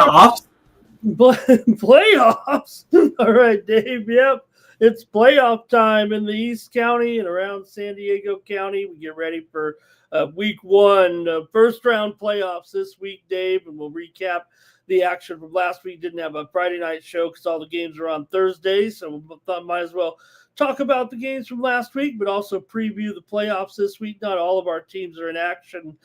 Playoffs? Playoffs. All right, Dave. Yep. It's playoff time in the East County and around San Diego County. We get ready for week one, first round playoffs this week, Dave, and we'll recap the action from last week. Didn't have a Friday night show because all the games were on Thursday, so we thought might as well talk about the games from last week, but also preview the playoffs this week. Not all of our teams are in action,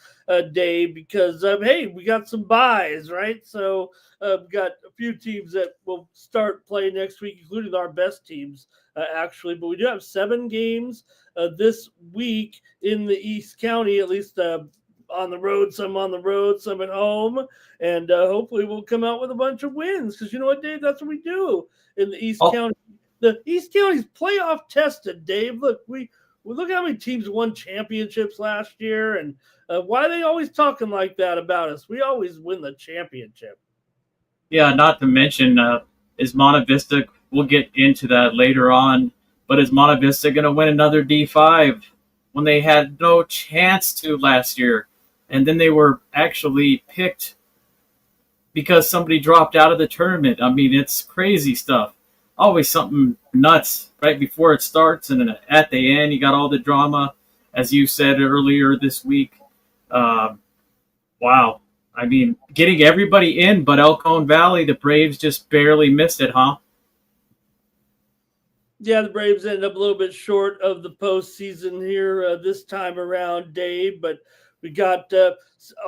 Dave, because, hey, we got some buys, right? So we got a few teams that will start playing next week, including our best teams, actually. But we do have 7 games this week in the East County, at least on the road, some on the road, some at home. And hopefully we'll come out with a bunch of wins because you know what, Dave? That's what we do in the East County. The East County's playoff tested, Dave. Look, we look how many teams won championships last year, and why are they always talking like that about us? We always win the championship. Yeah, not to mention, is Monte Vista, we'll get into that later on, but is Monte Vista going to win another D5 when they had no chance to last year? And then they were actually picked because somebody dropped out of the tournament. I mean, it's crazy stuff. Always something nuts right before it starts, and then at the end, you got all the drama, as you said earlier this week. Wow. I mean, getting everybody in but El Cajon Valley, the Braves just barely missed it, huh? Yeah, the Braves ended up a little bit short of the postseason here this time around, Dave, but we got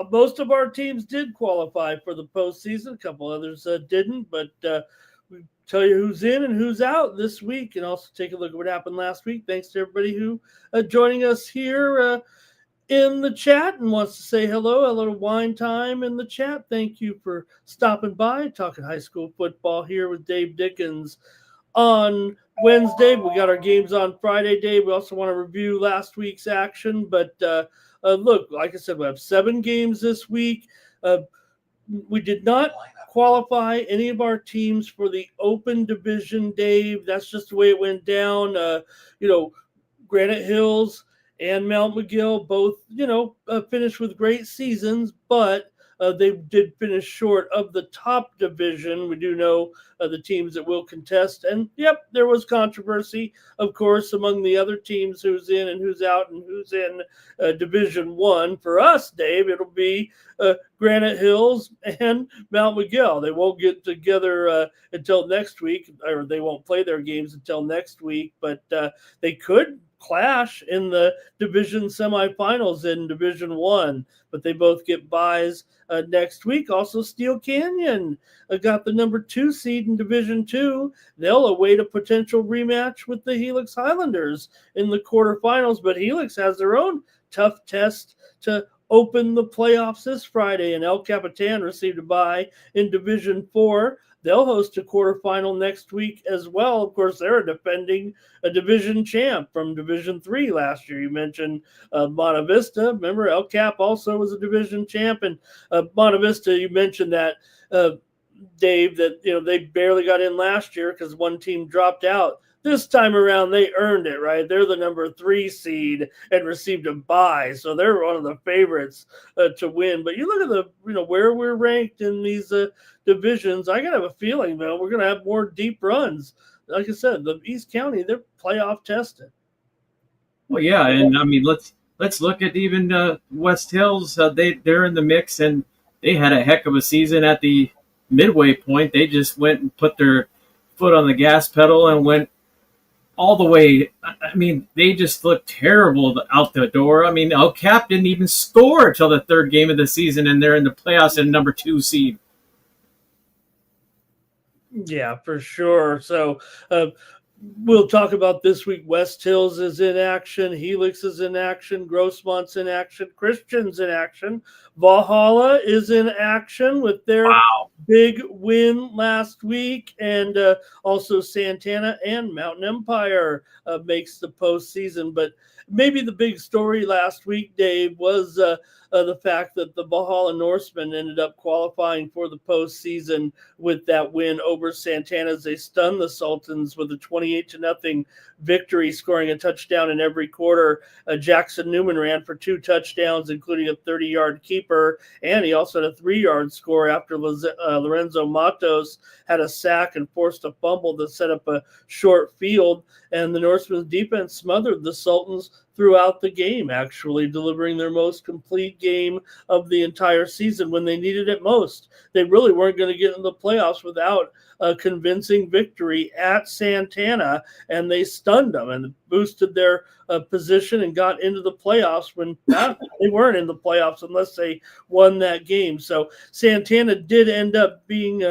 most of our teams did qualify for the postseason. A couple others didn't, but we tell you who's in and who's out this week, and also take a look at what happened last week. Thanks to everybody who joining us here in the chat and wants to say hello. A little wine time in the chat. Thank you for stopping by, talking high school football here with Dave Dickens on Wednesday. We got our games on Friday, Dave. We also want to review last week's action, but look, like I said, we have 7 games this week. We did not qualify any of our teams for the open division, Dave. That's just the way it went down. Granite Hills and Mount McGill both, finished with great seasons, but they did finish short of the top division. We do know the teams that will contest. And, yep, there was controversy, of course, among the other teams, who's in and who's out and who's in Division 1. For us, Dave, it'll be Granite Hills and Mount McGill. They won't get together until next week, or they won't play their games until next week, but they could clash in the division semifinals in Division 1, but they both get buys next week. Also, Steel Canyon got the number 2 seed in Division 2. They'll await a potential rematch with the Helix Highlanders in the quarterfinals, but Helix has their own tough test to open the playoffs this Friday, and El Capitan received a bye in Division 4. They'll host a quarterfinal next week as well. Of course, they're defending a division champ from Division 3 last year. You mentioned Monte Vista. Remember, El Cap also was a division champ. And Monte Vista, you mentioned that, Dave, that they barely got in last year because one team dropped out. This time around, they earned it, right? They're the number 3 seed and received a bye, so they're one of the favorites to win. But you look at the, where we're ranked in these divisions. I gotta have a feeling, though, we're gonna have more deep runs. Like I said, the East County, they're playoff tested. Well, yeah, and I mean, let's look at even West Hills. They're in the mix, and they had a heck of a season at the midway point. They just went and put their foot on the gas pedal and went all the way. I mean, they just looked terrible out the door. I mean, El Cap didn't even score until the 3rd game of the season, and they're in the playoffs at number 2 seed. Yeah, for sure. So we'll talk about this week. West Hills is in action. Helix is in action. Grossmont's in action. Christian's in action. Valhalla is in action with their big win last week, and also Santana and Mountain Empire makes the postseason. But maybe the big story last week, Dave, was the fact that the Valhalla Norsemen ended up qualifying for the postseason with that win over Santana as they stunned the Sultans with a 28-0 victory, scoring a touchdown in every quarter. Jackson Newman ran for 2 touchdowns, including a 30-yard keeper, and he also had a 3-yard score after Lorenzo Matos had a sack and forced a fumble to set up a short field. And the Norsemen's defense smothered the Sultans throughout the game, actually delivering their most complete game of the entire season when they needed it most. They really weren't going to get in the playoffs without a convincing victory at Santana, and they stunned them and boosted their position and got into the playoffs when they weren't in the playoffs unless they won that game. So Santana did end up being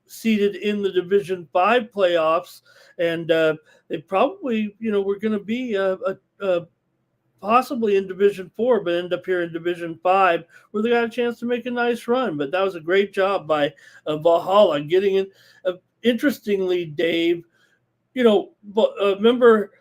seated in the Division 5 playoffs, and they probably, were going to be possibly in Division 4, but end up here in Division 5, where they got a chance to make a nice run. But that was a great job by Valhalla getting in. Interestingly, Dave, remember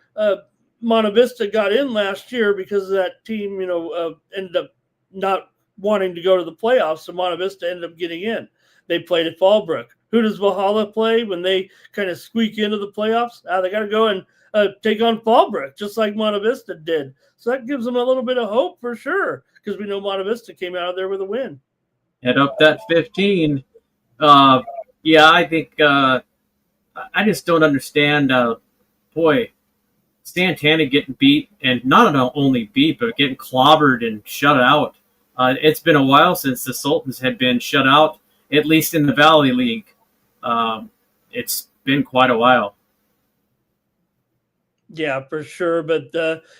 Monte Vista got in last year because that team, ended up not wanting to go to the playoffs, so Monte Vista ended up getting in. They played at Fallbrook. Who does Valhalla play when they kind of squeak into the playoffs? They got to go and take on Fallbrook, just like Monte Vista did. So that gives them a little bit of hope for sure, because we know Monte Vista came out of there with a win. Head up that 15. I think I just don't understand. Santana getting beat, and not only beat, but getting clobbered and shut out. It's been a while since the Sultans had been shut out, at least in the Valley League. It's been quite a while. Yeah, for sure. But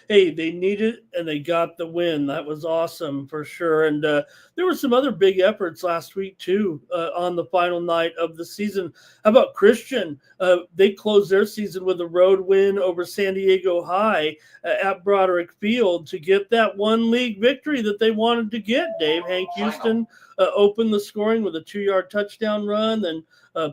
hey, they needed it and they got the win. That was awesome for sure. And there were some other big efforts last week too on the final night of the season. How about Christian? They closed their season with a road win over San Diego High at Broderick Field to get that one league victory that they wanted to get. Dave, Hank Houston opened the scoring with a 2-yard touchdown run. Then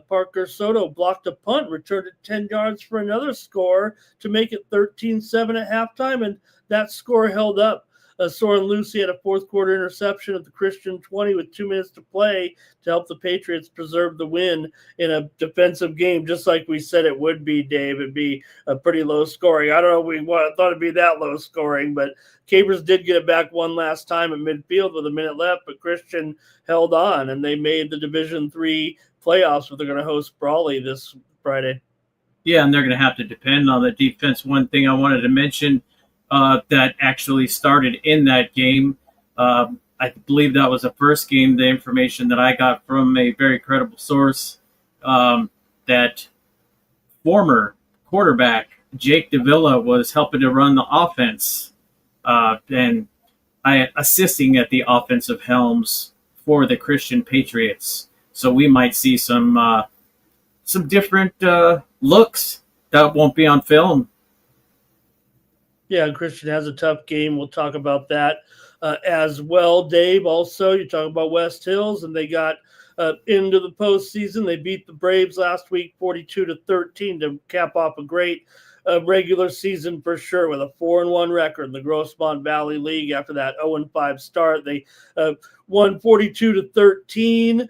Parker Soto blocked a punt, returned it 10 yards for another score to make it 13-7 at halftime, and that score held up. Soren Lucy had a fourth-quarter interception at the Christian 20 with 2 minutes to play to help the Patriots preserve the win in a defensive game, just like we said it would be, Dave. It'd be a pretty low scoring. I don't know if we thought it'd be that low scoring, but Capers did get it back one last time at midfield with a minute left, but Christian held on, and they made the Division 3 playoffs, where they're going to host Brawley this Friday. Yeah, and they're going to have to depend on the defense. One thing I wanted to mention that actually started in that game, I believe that was the first game, the information that I got from a very credible source, that former quarterback Jake Davila was helping to run the offense and assisting at the offensive helms for the Christian Patriots. So we might see some different looks that won't be on film. Yeah, Christian has a tough game. We'll talk about that as well, Dave. Also, you talk about West Hills, and they got into the postseason. They beat the Braves last week 42-13 to cap off a great regular season for sure, with a 4-1 record in the Grossmont Valley League after that 0-5 start. They won 42-13.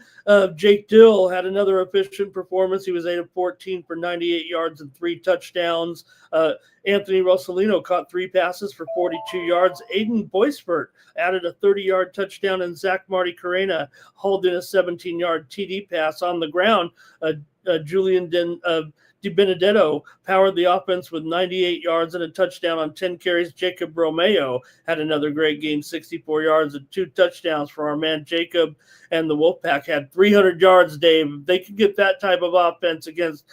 Jake Dill had another efficient performance. He was 8 of 14 for 98 yards and 3 touchdowns. Anthony Rossellino caught 3 passes for 42 yards. Aiden Boisfort added a 30-yard touchdown, and Zach Marty Carrena hauled in a 17-yard TD pass on the ground. Julian Di Benedetto powered the offense with 98 yards and a touchdown on 10 carries. Jacob Romeo had another great game, 64 yards and 2 touchdowns for our man Jacob. And the Wolfpack had 300 yards, Dave. They could get that type of offense against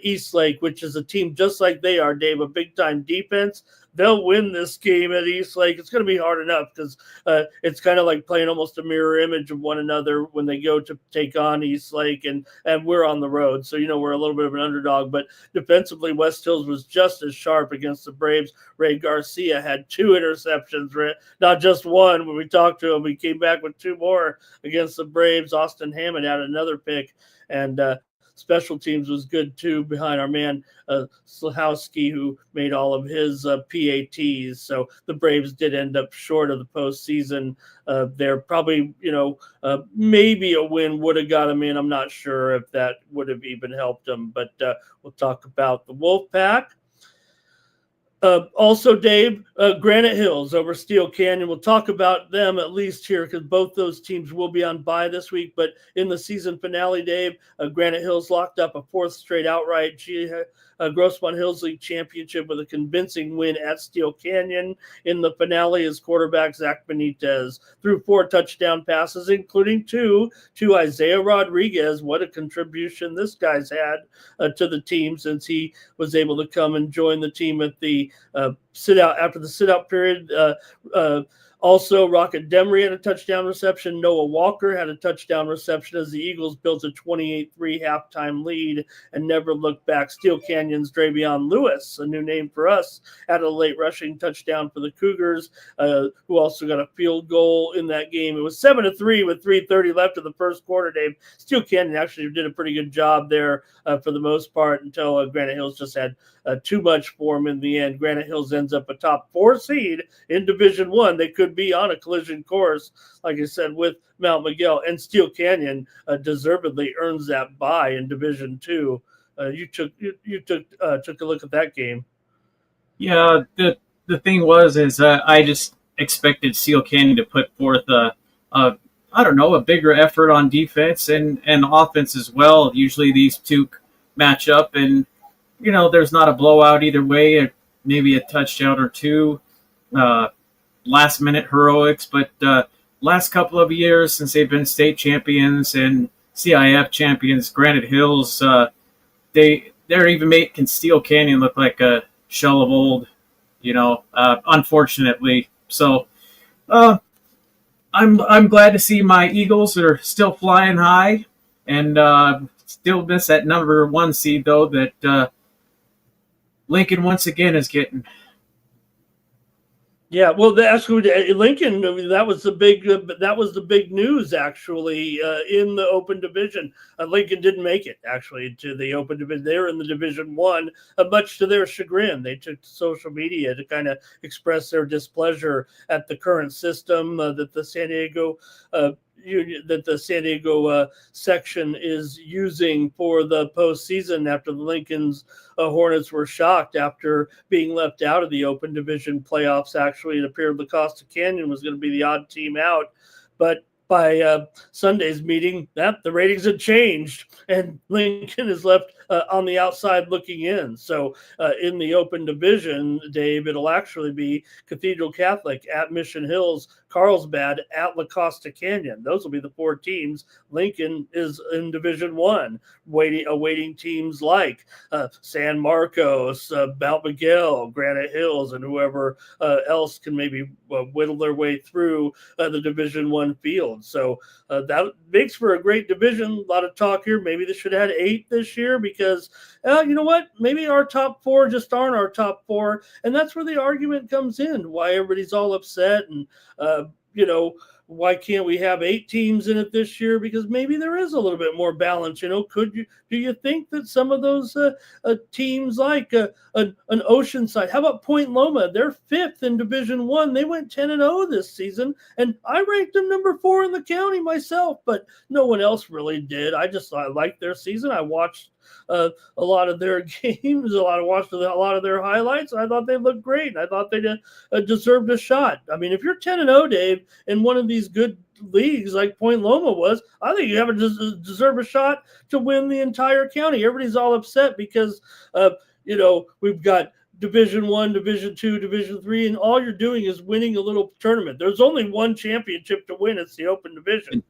Eastlake, which is a team just like they are, Dave, a big-time defense. they'll win this game at East Lake. It's going to be hard enough because it's kind of like playing almost a mirror image of one another when they go to take on East Lake, and we're on the road. So, we're a little bit of an underdog. But defensively, West Hills was just as sharp against the Braves. Ray Garcia had 2 interceptions, not just one. When we talked to him, he came back with 2 more against the Braves. Austin Hammond had another pick, and special teams was good too behind our man Slahowski, who made all of his PATs. So the Braves did end up short of the postseason. They're probably, maybe a win would have got them in. I'm not sure if that would have even helped them, but we'll talk about the Wolfpack. Also, Dave, Granite Hills over Steel Canyon. We'll talk about them at least here because both those teams will be on bye this week. But in the season finale, Dave, Granite Hills locked up a 4th straight outright Grossmont Hills League championship with a convincing win at Steel Canyon. In the finale, his quarterback, Zach Benitez, threw 4 touchdown passes, including 2 to Isaiah Rodriguez. What a contribution this guy's had to the team since he was able to come and join the team at the sit out after the sit out period. Also, Rocket Demery had a touchdown reception. Noah Walker had a touchdown reception as the Eagles built a 28-3 halftime lead and never looked back. Steel Canyon's Dravion Lewis, a new name for us, had a late rushing touchdown for the Cougars, who also got a field goal in that game. It was 7-3 with 3:30 left in the first quarter, Dave. Steel Canyon actually did a pretty good job there for the most part until Granite Hills just had too much for them in the end. Granite Hills ends up a top 4 seed in Division I. They could be on a collision course, like I said, with Mount Miguel, and Steel Canyon deservedly earns that bye in Division II. You took a look at that game. Yeah, the thing is I just expected Steel Canyon to put forth a bigger effort on defense and offense as well. Usually these two match up, and there's not a blowout either way. Maybe a touchdown or 2. Last minute heroics, but last couple of years since they've been state champions and CIF champions, Granite Hills, they're even making Steel Canyon look like a shell of old, unfortunately. So I'm glad to see my Eagles are still flying high, and still miss that number 1 seed though that Lincoln once again is getting. Yeah, well, actually, Lincoln. That was the big news actually in the Open Division. Lincoln didn't make it actually to the Open Division. They were in the Division I, much to their chagrin. They took to social media to kind of express their displeasure at the current system that the San Diego section is using for the postseason after the Lincoln's Hornets were shocked after being left out of the Open Division playoffs. Actually, it appeared La Costa Canyon was going to be the odd team out, but by Sunday's meeting, the ratings had changed, and Lincoln is left on the outside looking in. So in the Open Division, Dave, it'll actually be Cathedral Catholic at Mission Hills, Carlsbad at La Costa Canyon. Those will be the 4 teams. Lincoln is in Division I, awaiting teams like San Marcos, Mount Miguel, Granite Hills, and whoever else can maybe whittle their way through the Division I field. So that makes for a great division. A lot of talk here. Maybe they should have had 8 this year because, you know what? Maybe our top 4 just aren't our top 4. And that's where the argument comes in, why everybody's all upset. And, why can't we have 8 teams in it this year? Because maybe there is a little bit more balance. Do you think that some of those teams like an Oceanside, how about Point Loma? They're 5th in Division I. They went 10-0 this season, and I ranked them number 4 in the county myself, but no one else really did. I liked their season. I watched a lot of their games, watched a lot of their highlights. I thought they looked great. I thought they deserved a shot. I mean, if you're 10-0, Dave, in one of these good leagues like Point Loma was, I think you deserve a shot to win the entire county. Everybody's all upset because, we've got Division I, Division II, Division III, and all you're doing is winning a little tournament. There's only one championship to win. It's the Open Division.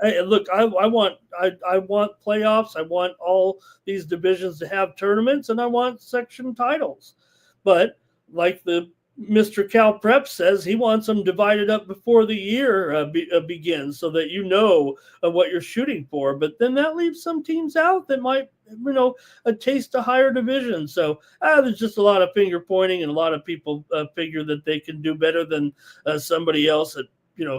Hey, look, I want playoffs. I want all these divisions to have tournaments, and I want section titles. But like the Mr. Cal Prep says he wants them divided up before the year begins so that you know what you're shooting for. But then that leaves some teams out that might, taste a higher division. So there's just a lot of finger pointing, and a lot of people figure that they can do better than somebody else at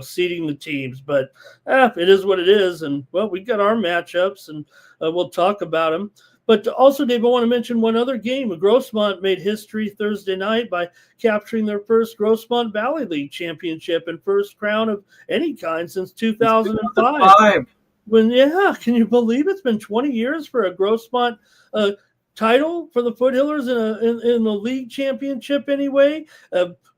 seeding the teams. But it is what it is. And, well, we got our matchups, and we'll talk about them. But also, Dave, I want to mention one other game. Grossmont made history Thursday night by capturing their first Grossmont Valley League championship and first crown of any kind since 2005. Can you believe it's been 20 years for a Grossmont title for the Foothillers in the league championship anyway,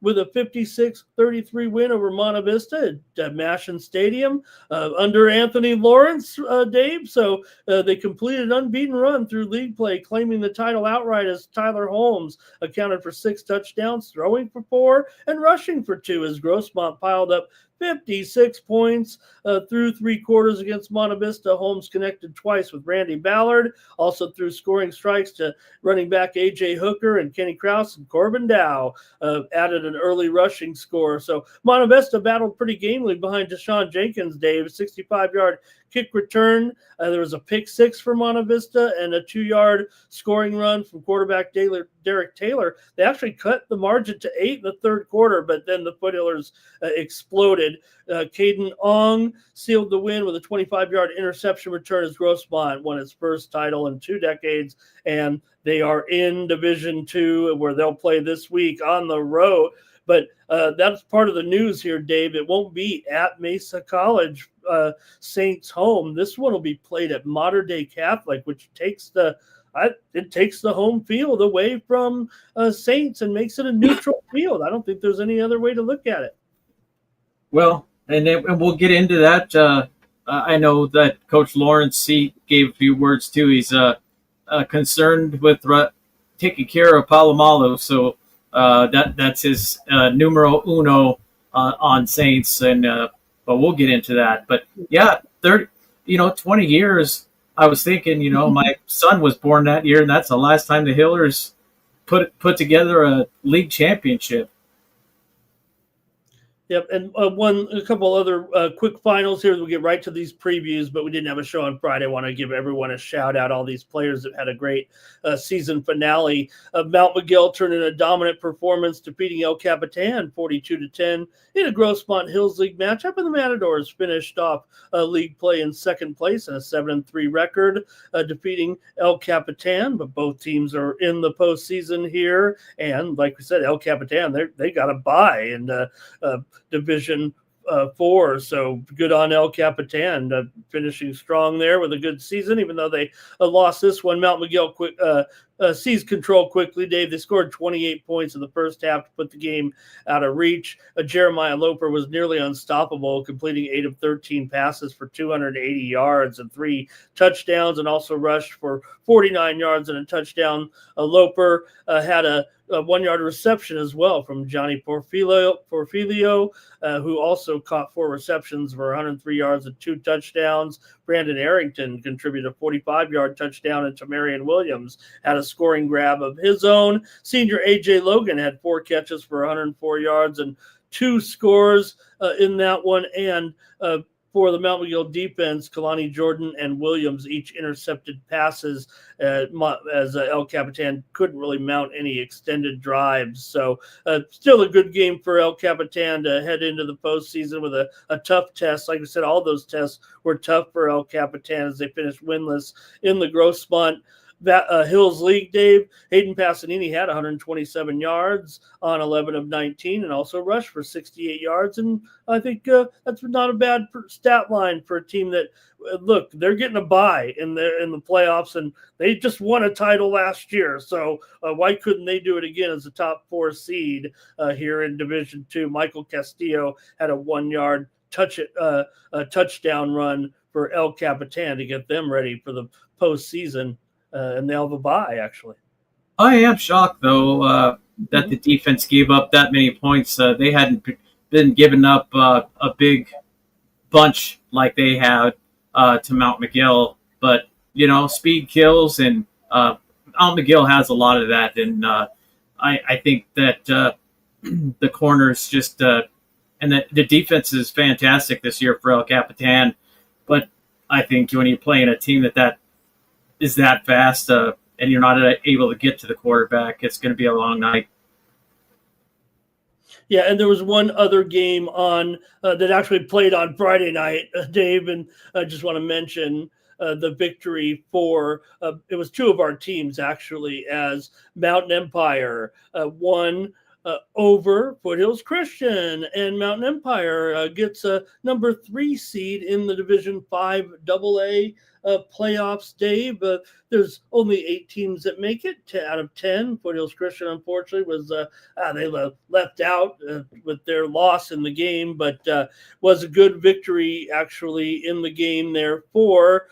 with a 56-33 win over Monta Vista at Mashin Stadium under Anthony Lawrence, Dave. So they completed an unbeaten run through league play, claiming the title outright as Tyler Holmes accounted for 6 touchdowns, throwing for 4 and rushing for 2 as Grossmont piled up 56 points through 3 quarters against Monta Vista. Holmes connected twice with Randy Ballard, also threw scoring strikes to running back A.J. Hooker and Kenny Krause, and Corbin Dow added an early rushing score. So Monta Vista battled pretty gamely behind Deshaun Jenkins, Dave, 65-yard kick return. There was a pick 6 for Monta Vista and a 2-yard scoring run from quarterback Derek Taylor. They actually cut the margin to 8 in the third quarter, but then the Foothillers exploded. Caden Ong sealed the win with a 25-yard interception return as Grossmont won its first title in 2 decades, and they are in Division II, where they'll play this week on the road. But that's part of the news here, Dave. It won't be at Mesa College Saints home. This one will be played at Mater Dei Catholic, which takes the home field away from Saints and makes it a neutral field. I don't think there's any other way to look at it. Well, and we'll get into that. I know that Coach Lawrence gave a few words too. He's concerned with taking care of Palomalu, so that's his numero uno on Saints, and but we'll get into that. But yeah, 20 years. I was thinking, my son was born that year, and that's the last time the Hillers put together a league championship. Yep, and a couple other quick finals here. We'll get right to these previews, but we didn't have a show on Friday. I want to give everyone a shout out. All these players that had a great season finale. Mount Miguel turned in a dominant performance, defeating El Capitan 42-10 in a Grossmont Hills League matchup, and the Matadors finished off league play in second place and a 7-3 record, defeating El Capitan. But both teams are in the postseason here, and like we said, El Capitan they got a bye and. Division 4, so good on El Capitan, finishing strong there with a good season, even though they lost this one. Mount Miguel seized control quickly, Dave. They scored 28 points in the first half to put the game out of reach. Jeremiah Loper was nearly unstoppable, completing 8 of 13 passes for 280 yards and 3 touchdowns, and also rushed for 49 yards and a touchdown. Loper had a 1-yard reception as well from Johnny Porfilio, who also caught 4 receptions for 103 yards and 2 touchdowns. Brandon Arrington contributed a 45-yard touchdown, and Tamarian Williams had a scoring grab of his own. Senior A.J. Logan had 4 catches for 104 yards and 2 scores in that one. And for the Mount Miguel defense, Kalani Jordan and Williams each intercepted passes as El Capitan couldn't really mount any extended drives. So still a good game for El Capitan to head into the postseason with a tough test. Like I said, all those tests were tough for El Capitan as they finished winless in the Grossmont Hills League, Dave. Hayden Passanini had 127 yards on 11 of 19 and also rushed for 68 yards. And I think that's not a bad stat line for a team that, look, they're getting a bye in the playoffs, and they just won a title last year. So why couldn't they do it again as a top 4 seed here in Division II? Michael Castillo had a 1-yard touchdown run for El Capitan to get them ready for the postseason. And they'll have a bye, actually. I am shocked, though, that the defense gave up that many points. They hadn't been giving up a big bunch like they had to Mount Miguel. But, speed kills, and Mount Miguel has a lot of that. And I think that the corners just and the defense is fantastic this year for El Capitan. But I think when you play in a team that is that fast and you're not able to get to the quarterback, it's going to be a long night. Yeah, and there was one other game on that actually played on Friday night, Dave, and I just want to mention the victory for it was two of our teams actually, as Mountain Empire won over Foothills Christian, and Mountain Empire gets a number 3 seed in the Division 5 AA playoffs, Dave. There's only 8 teams that make it out of 10. Foothills Christian, unfortunately, was they left out with their loss in the game, but was a good victory actually in the game there for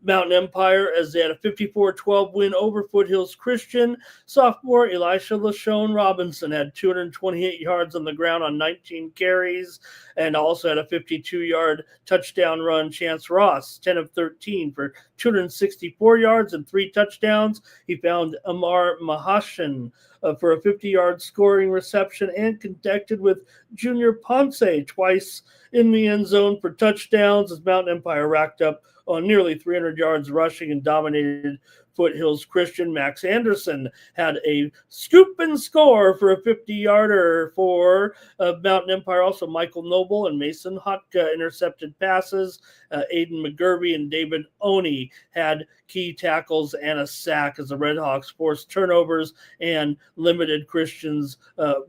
Mountain Empire, as they had a 54-12 win over Foothills Christian. Sophomore Elisha LaShawn Robinson had 228 yards on the ground on 19 carries, and also had a 52-yard touchdown run. Chance Ross, 10 of 13 for 264 yards and 3 touchdowns. He found Amar Mahashan for a 50-yard scoring reception, and connected with Junior Ponce twice in the end zone for touchdowns, as Mountain Empire racked up on nearly 300 yards rushing and dominated Foothills Christian. Max Anderson had a scoop and score for a 50-yarder for Mountain Empire. Also, Michael Noble and Mason Hotka intercepted passes. Aiden McGurvey and David Oney had key tackles and a sack, as the Red Hawks forced turnovers and limited Christian's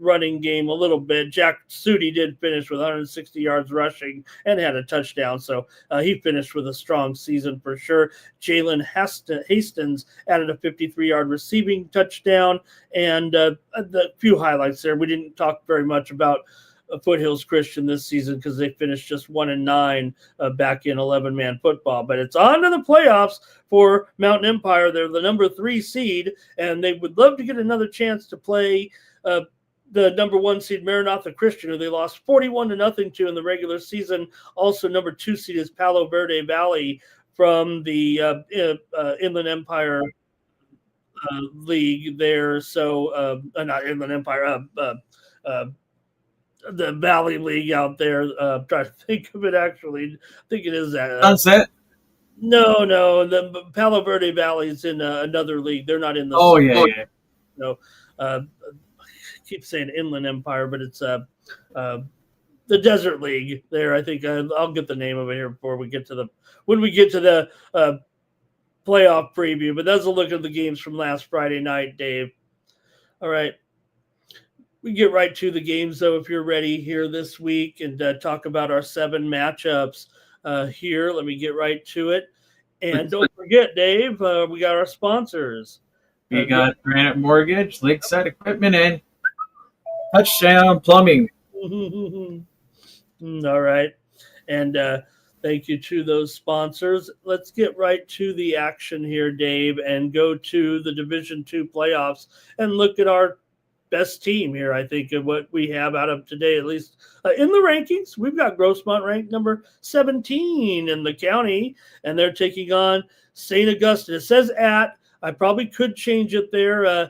running game a little bit. Jack Sudi did finish with 160 yards rushing and had a touchdown, so he finished with a strong season for sure. Jalen Hastings added a 53-yard receiving touchdown, and the few highlights there. We didn't talk very much about Foothills Christian this season because they finished just 1-9 back in 11-man football. But it's on to the playoffs for Mountain Empire. They're the number 3 seed, and they would love to get another chance to play the number 1 seed Maranatha Christian, who they lost 41-0 to in the regular season. Also, number 2 seed is Palo Verde Valley from the Inland Empire League there. So, not Inland Empire, the Valley League out there. Trying to think of it actually. I think it is that. Sunset? No. The Palo Verde Valley is in another league. They're not in the. Oh, yeah. No, I keep saying Inland Empire, but it's the Desert League there. I think I'll get the name of it here before we get to the playoff preview. But that's a look at the games from last Friday night, Dave. All right. We get right to the games, though, if you're ready here this week, and talk about our 7 matchups here. Let me get right to it. And don't forget, Dave, we got our sponsors. We got Granite Mortgage, Lakeside Equipment, and Touchdown Plumbing. All right. And thank you to those sponsors. Let's get right to the action here, Dave, and go to the Division II playoffs and look at our best team here, I think, of what we have out of today, at least in the rankings. We've got Grossmont ranked number 17 in the county, and they're taking on St. Augustine. It says at. I probably could change it there. I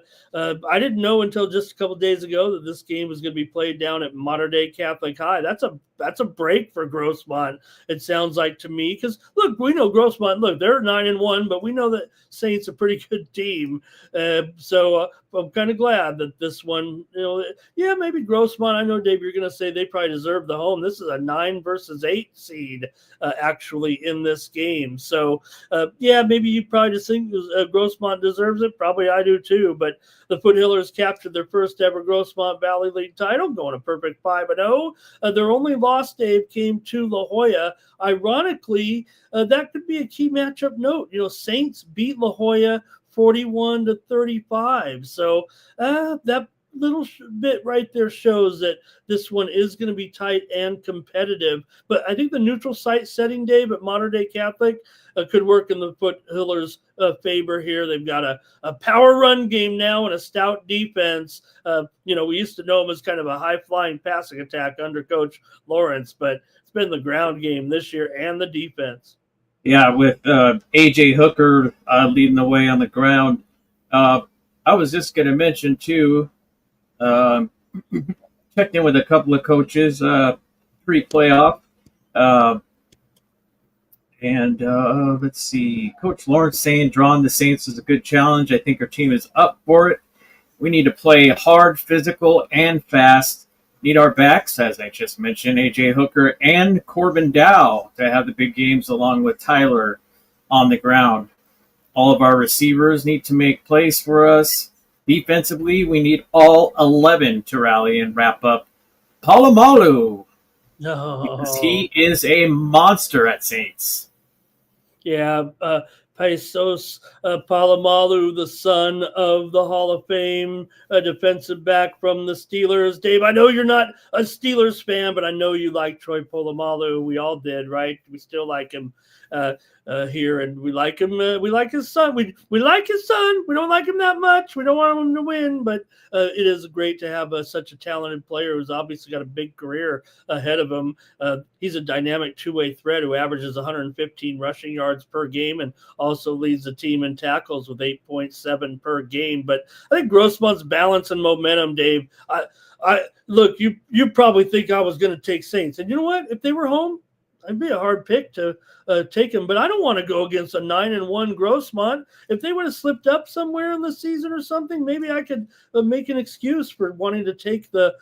didn't know until just a couple of days ago that this game was going to be played down at Mater Dei Catholic High. That's a break for Grossmont, it sounds like to me. Because, look, we know Grossmont, look, they're 9-1, but we know that Saint's a pretty good team. So I'm kind of glad that this one, maybe Grossmont. I know, Dave, you're going to say they probably deserve the home. This is a 9 versus 8 seed, actually, in this game. So, maybe you probably just think Grossmont deserves it. Probably I do too. But the Foothillers captured their first ever Grossmont Valley League title, going a perfect 5-0. Their only loss, Dave, came to La Jolla. Ironically, that could be a key matchup note. Saints beat La Jolla 41-35. So that little bit right there shows that this one is going to be tight and competitive. But I think the neutral site setting, Dave, at Mater Dei Catholic could work in the Foothillers' favor here. They've got a power run game now and a stout defense. We used to know them as kind of a high-flying passing attack under Coach Lawrence, but it's been the ground game this year and the defense. Yeah, with A.J. Hooker leading the way on the ground. I was just going to mention, too, checked in with a couple of coaches pre-playoff. Uh, and let's see, Coach Lawrence saying drawing the Saints is a good challenge. I think our team is up for it. We need to play hard, physical, and fast. Need our backs, as I just mentioned, AJ Hooker and Corbin Dow to have the big games along with Tyler on the ground. All of our receivers need to make plays for us. Defensively, we need all 11 to rally and wrap up Palomalu because No. he is a monster at Saints. Yeah, Pesos Palomalu, the son of the Hall of Fame defensive back from the Steelers. Dave, I know you're not a Steelers fan, but I know you like Troy Polamalu. We all did, right? We still like him here, and we like him. We like his son. We like his son. We don't like him that much. We don't want him to win, but it is great to have such a talented player who's obviously got a big career ahead of him. He's a dynamic two-way threat who averages 115 rushing yards per game and also leads the team in tackles with 8.7 per game. But I think Grossman's balance and momentum, Dave. I look, you probably think I was going to take Saints, and you know what? If they were home, it'd be a hard pick to take him, but I don't want to go against a 9-1 Grossmont. If they would have slipped up somewhere in the season or something, maybe I could make an excuse for wanting to take the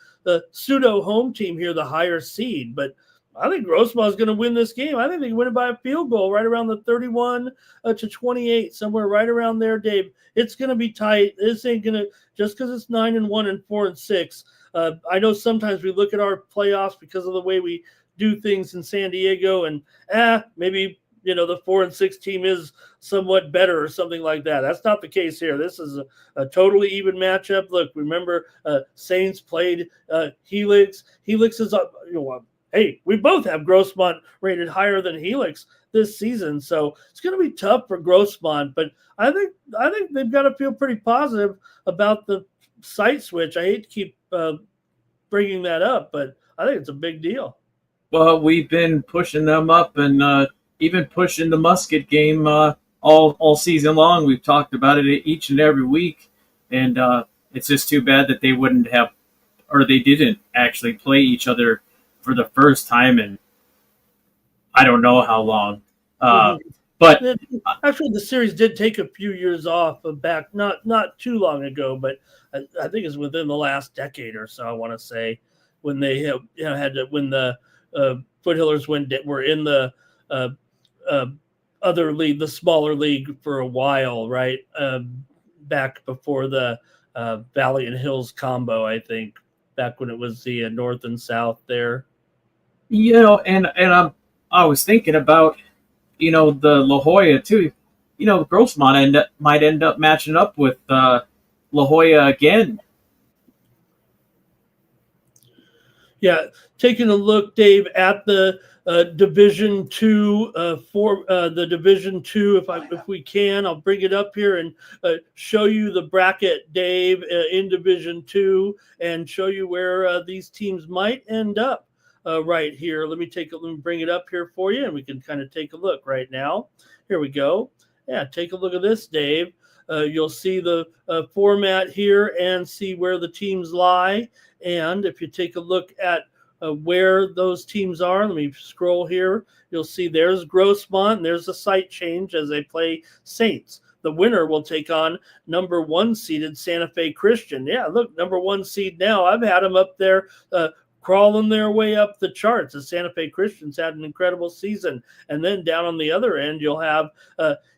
pseudo home team here, the higher seed. But I think Grossmont is going to win this game. I think they win it by a field goal, right around the 31 to 28, somewhere right around there, Dave. It's going to be tight. This ain't going to just because it's 9-1 and 4-6. I know sometimes we look at our playoffs because of the way we do things in San Diego, and maybe the 4-6 team is somewhat better or something like that. That's not the case here. This is a totally even matchup. Look, remember Saints played Helix. Helix is up. Hey, we both have Grossmont rated higher than Helix this season, so it's going to be tough for Grossmont. But I think they've got to feel pretty positive about the site switch. I hate to keep bringing that up, but I think it's a big deal. Well, we've been pushing them up and even pushing the Musket game all season long. We've talked about it each and every week, and it's just too bad that they wouldn't have, or they didn't actually play each other for the first time in I don't know how long. But actually, the series did take a few years off back, not too long ago, but I think it's within the last decade or so. I want to say when they had to when the Foothillers were in the other league, the smaller league for a while, right? Back before the Valley and Hills combo, I think, back when it was the North and South there. And I was thinking about the La Jolla too. Grossmont might end up matching up with La Jolla again. Yeah, taking a look, Dave, at the Division Two for the Division Two. If we can, I'll bring it up here and show you the bracket, Dave, in Division Two, and show you where these teams might end up. Right here. Let me bring it up here for you, and we can kind of take a look right now. Here we go. Yeah, take a look at this, Dave. You'll see the format here and see where the teams lie. And if you take a look at where those teams are, let me scroll here. You'll see there's Grossmont, and there's a site change as they play Saints. The winner will take on number 1 seeded Santa Fe Christian. Yeah, look, number 1 seed now. I've had them up there crawling their way up the charts. The Santa Fe Christians had an incredible season. And then down on the other end, you'll have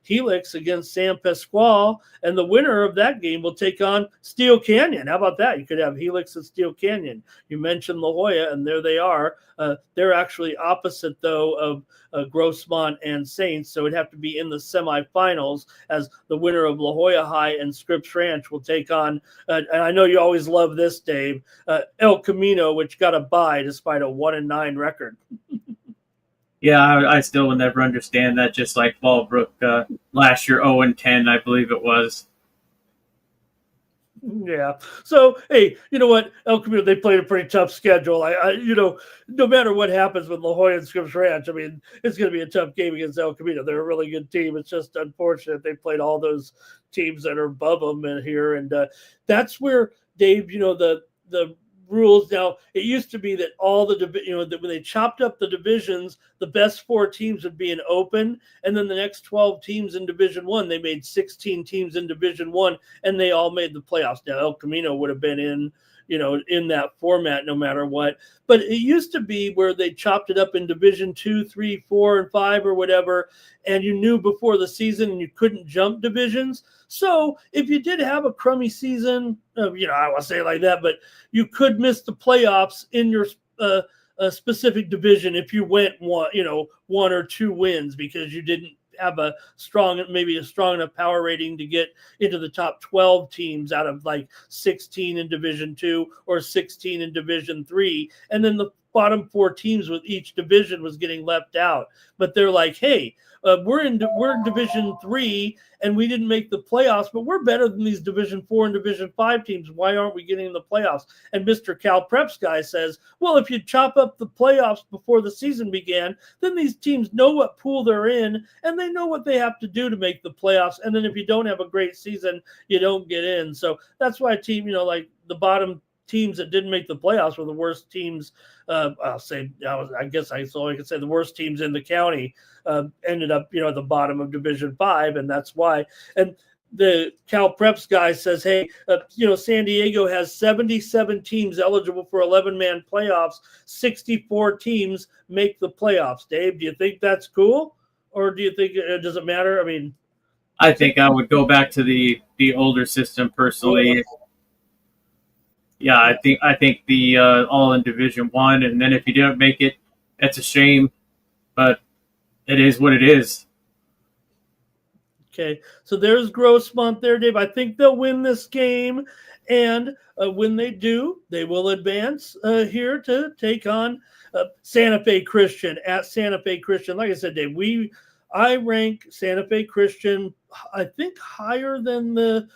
Helix against San Pasquale, and the winner of that game will take on Steel Canyon. How about that? You could have Helix and Steel Canyon. You mentioned La Jolla, and there they are. They're actually opposite, though, of Grossmont and Saints, so it'd have to be in the semifinals as the winner of La Jolla High and Scripps Ranch will take on, and I know you always love this, Dave, El Camino, which got a bye despite a 1-9 record. Yeah, I still will never understand that. Just like Fallbrook last year, 0-10, I believe it was. Yeah. So, hey, you know what? El Camino, they played a pretty tough schedule. No matter what happens with La Jolla and Scripps Ranch, I mean, it's going to be a tough game against El Camino. They're a really good team. It's just unfortunate they played all those teams that are above them in here, and that's where Dave, the rules now. It used to be that all the that when they chopped up the divisions, the best 4 teams would be in open, and then the next 12 teams in Division One, they made 16 teams in Division One, and they all made the playoffs. Now El Camino would have been in that format no matter what. But it used to be where they chopped it up in Division 2, 3, 4, and 5 or whatever, and you knew before the season and you couldn't jump divisions. So if you did have a crummy season, I want to say it like that, but you could miss the playoffs in your a specific division if you went one or 2 wins because you didn't have a strong enough power rating to get into the top 12 teams out of like 16 in Division 2 or 16 in Division 3. And then the bottom 4 teams with each division was getting left out. But they're like, hey, we're in Division 3 and we didn't make the playoffs, but we're better than these Division 4 and Division 5 teams. Why aren't we getting in the playoffs? And Mr. Cal Preps guy says, well, if you chop up the playoffs before the season began, then these teams know what pool they're in and they know what they have to do to make the playoffs. And then if you don't have a great season, you don't get in. So that's why like the bottom teams that didn't make the playoffs were the worst teams. I guess I could say the worst teams in the county ended up, at the bottom of Division 5, and that's why. And the Cal Preps guy says, hey, San Diego has 77 teams eligible for 11-man playoffs. 64 teams make the playoffs. Dave, do you think that's cool, or do you think it doesn't matter? I mean, I think I would go back to the older system personally. Yeah, I think the all in Division 1, and then if you didn't make it, that's a shame, but it is what it is. Okay, so there's Grossmont there, Dave. I think they'll win this game, and when they do, they will advance here to take on Santa Fe Christian at Santa Fe Christian. Like I said, Dave, I rank Santa Fe Christian, I think, higher than the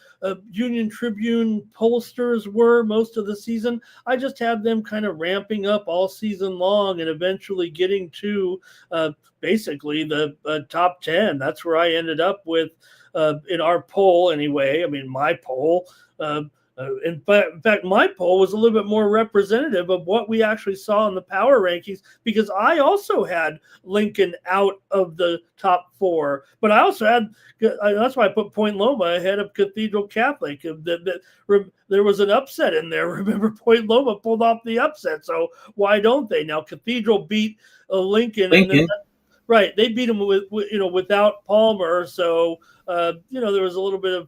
Union Tribune pollsters were most of the season. I just have them kind of ramping up all season long and eventually getting to basically the top 10. That's where I ended up with in our poll anyway. I mean, my poll. In fact, my poll was a little bit more representative of what we actually saw in the power rankings because I also had Lincoln out of the top 4, but I also had that's why I put Point Loma ahead of Cathedral Catholic. There was an upset in there. Remember, Point Loma pulled off the upset, so why don't they now? Cathedral beat Lincoln. And then, right? They beat them without Palmer, so there was a little bit of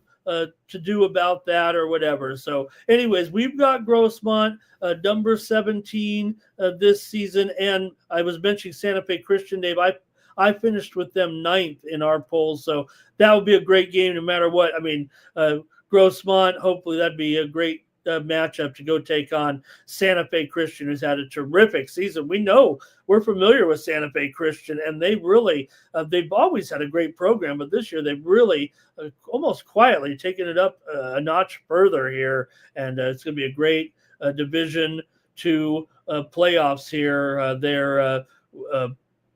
to do about that or whatever. So anyways, we've got Grossmont, number 17 this season. And I was mentioning Santa Fe Christian, Dave. I finished with them 9th in our polls. So that would be a great game no matter what. I mean, Grossmont, hopefully that'd be a great matchup to go take on Santa Fe Christian, who's had a terrific season. We're familiar with Santa Fe Christian, and they really they've always had a great program, but this year they've really almost quietly taken it up a notch further here, and it's going to be a great Division 2 playoffs here. They're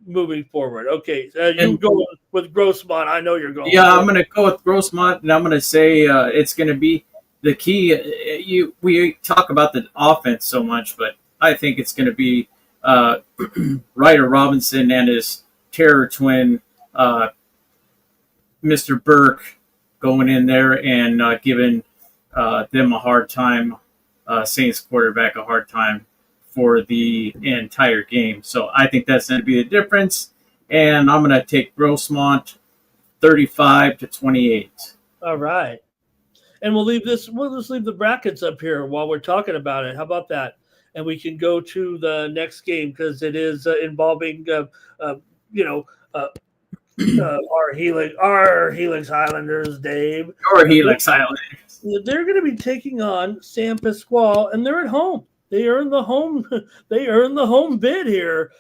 moving forward. Okay, you go with Grossmont. I know you're going. Yeah, I'm going to go with Grossmont, and I'm going to say it's going to be the key. We talk about the offense so much, but I think it's going to be Ryder Robinson and his terror twin, Mr. Burke, going in there and giving them a hard time, Saints quarterback a hard time for the entire game. So I think that's going to be the difference, and I'm going to take Grossmont 35-28. All right. And we'll just leave the brackets up here while we're talking about it. How about that? And we can go to the next game because it is involving, our Helix Highlanders, Dave. Or Helix Highlanders. They're going to be taking on San Pasqual, and they're at home. They earned the home. They earned the home bid here.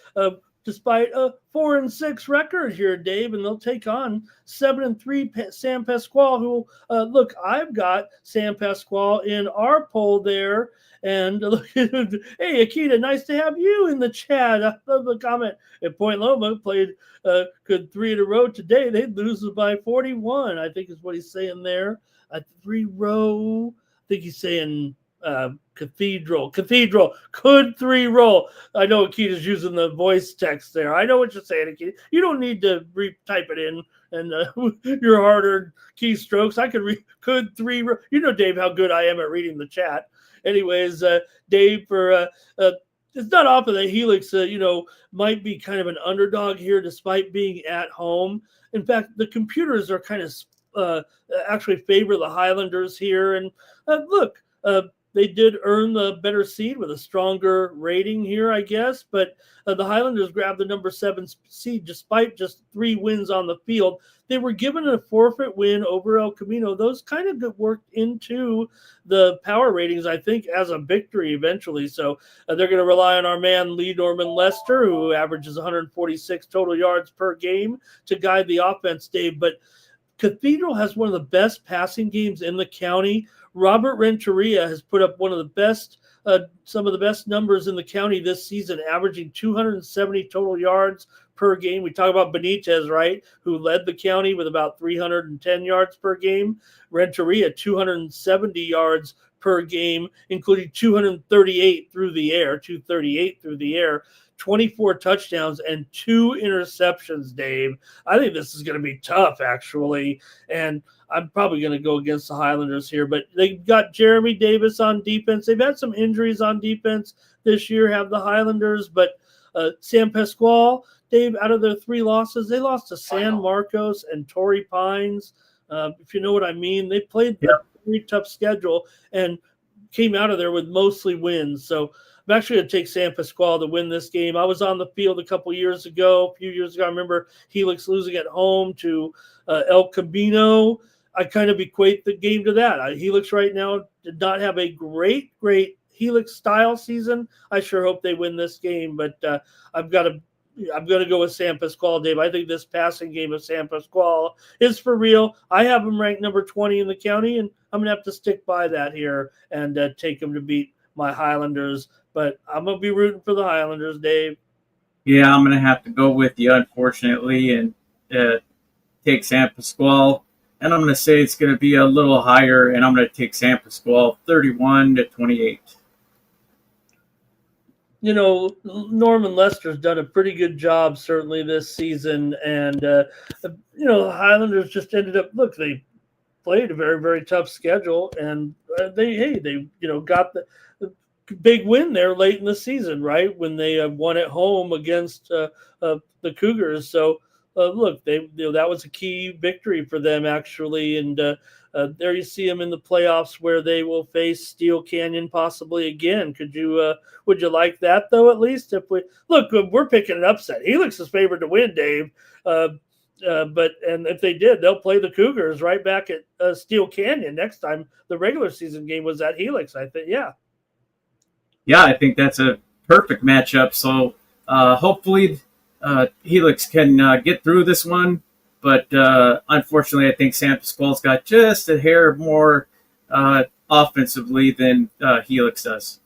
Despite a 4-6 record here, Dave, and they'll take on 7-3 San Pasqual, who, look, I've got San Pasqual in our poll there. And look, hey, Akita, nice to have you in the chat. I love the comment. If Point Loma played good 3 in a row today, they'd lose by 41, I think is what he's saying there. 3 row. I think he's saying Cathedral could 3 roll. I know Akita's using the voice text there. I know what you're saying, Akita. You don't need to type it in and your hard-earned keystrokes. I could 3 roll. You know, Dave, how good I am at reading the chat. Anyways, Dave, for it's not often that Helix, might be kind of an underdog here despite being at home. In fact, the computers are kind of actually favor the Highlanders here. And look, they did earn the better seed with a stronger rating here, I guess. But the Highlanders grabbed the number 7 seed despite just 3 wins on the field. They were given a forfeit win over El Camino. Those kind of worked into the power ratings, I think, as a victory eventually. So they're going to rely on our man, Lee Norman Lester, who averages 146 total yards per game to guide the offense, Dave. But Cathedral has one of the best passing games in the county. Robert Renteria has put up one of the best, some of the best numbers in the county this season, averaging 270 total yards per game. We talk about Benitez, right, who led the county with about 310 yards per game. Renteria, 270 yards per game, including 238 through the air, 24 touchdowns, and 2 interceptions, Dave. I think this is going to be tough, actually, and I'm probably going to go against the Highlanders here, but they got Jeremy Davis on defense. They've had some injuries on defense this year, have the Highlanders, but San Pasqual, Dave, out of their 3 losses, they lost to San Marcos and Torrey Pines. If you know what I mean, they played a very tough schedule and came out of there with mostly wins. So I'm actually going to take San Pasqual to win this game. I was on the field a few years ago. I remember Helix losing at home to El Camino. I kind of equate the game to that. Helix right now did not have a great Helix style season. I sure hope they win this game, but I'm going to go with San Pasqual, Dave. I think this passing game of San Pasqual is for real. I have them ranked number 20 in the county, and I'm going to have to stick by that here and take them to beat my Highlanders. But I'm going to be rooting for the Highlanders, Dave. Yeah, I'm going to have to go with you, unfortunately, and take San Pasqual. And I'm going to say it's going to be a little higher, and I'm going to take San Pasqual 31-28. You know, Norman Lester's done a pretty good job, certainly this season. And, the Highlanders just ended up, they played a very, very tough schedule. And they got the big win there late in the season, right, when they won at home against the Cougars. So, that was a key victory for them, actually. And there you see them in the playoffs where they will face Steel Canyon possibly again. Would you like that, though, at least? We're picking an upset. Helix is favored to win, Dave. And if they did, they'll play the Cougars right back at Steel Canyon next time the regular season game was at Helix, I think. Yeah. Yeah, I think that's a perfect matchup. So hopefully Helix can get through this one. But unfortunately, I think San Pasqual's got just a hair more offensively than Helix does.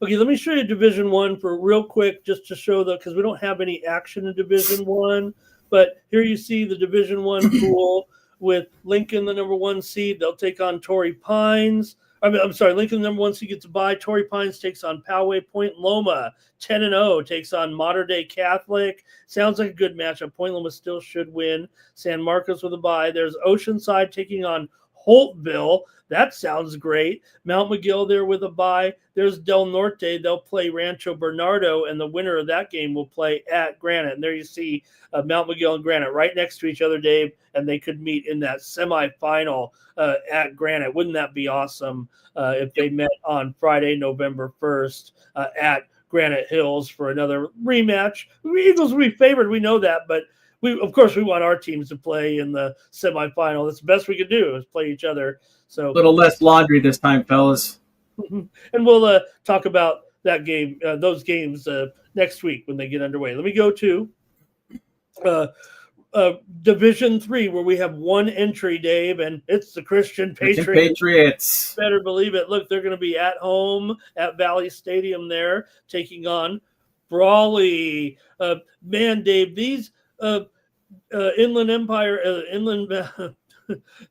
Okay, let me show you Division One for real quick, just to show because we don't have any action in Division One. But here you see the Division One pool with Lincoln, the number 1 seed. They'll take on Torrey Pines. Lincoln, the number 1 seed, gets a bye. Torrey Pines takes on Poway. Point Loma, 10-0, takes on Mater Dei Catholic. Sounds like a good matchup. Point Loma still should win. San Marcos with a bye. There's Oceanside taking on Holtville. That sounds great. Mount McGill there with a bye. There's Del Norte. They'll play Rancho Bernardo, and the winner of that game will play at Granite. And there you see Mount McGill and Granite right next to each other, Dave, and they could meet in that semifinal at Granite. Wouldn't that be awesome if they met on Friday, November 1st at Granite Hills for another rematch? The Eagles will be favored. We know that, but we want our teams to play in the semifinal. That's the best we could do is play each other. So a little less laundry this time, fellas. And we'll talk about that game, those games next week when they get underway. Let me go to Division 3, where we have 1 entry, Dave, and it's the Christian Patriots. Better believe it. Look, they're going to be at home at Valley Stadium there, taking on Brawley. Man, Dave, these Inland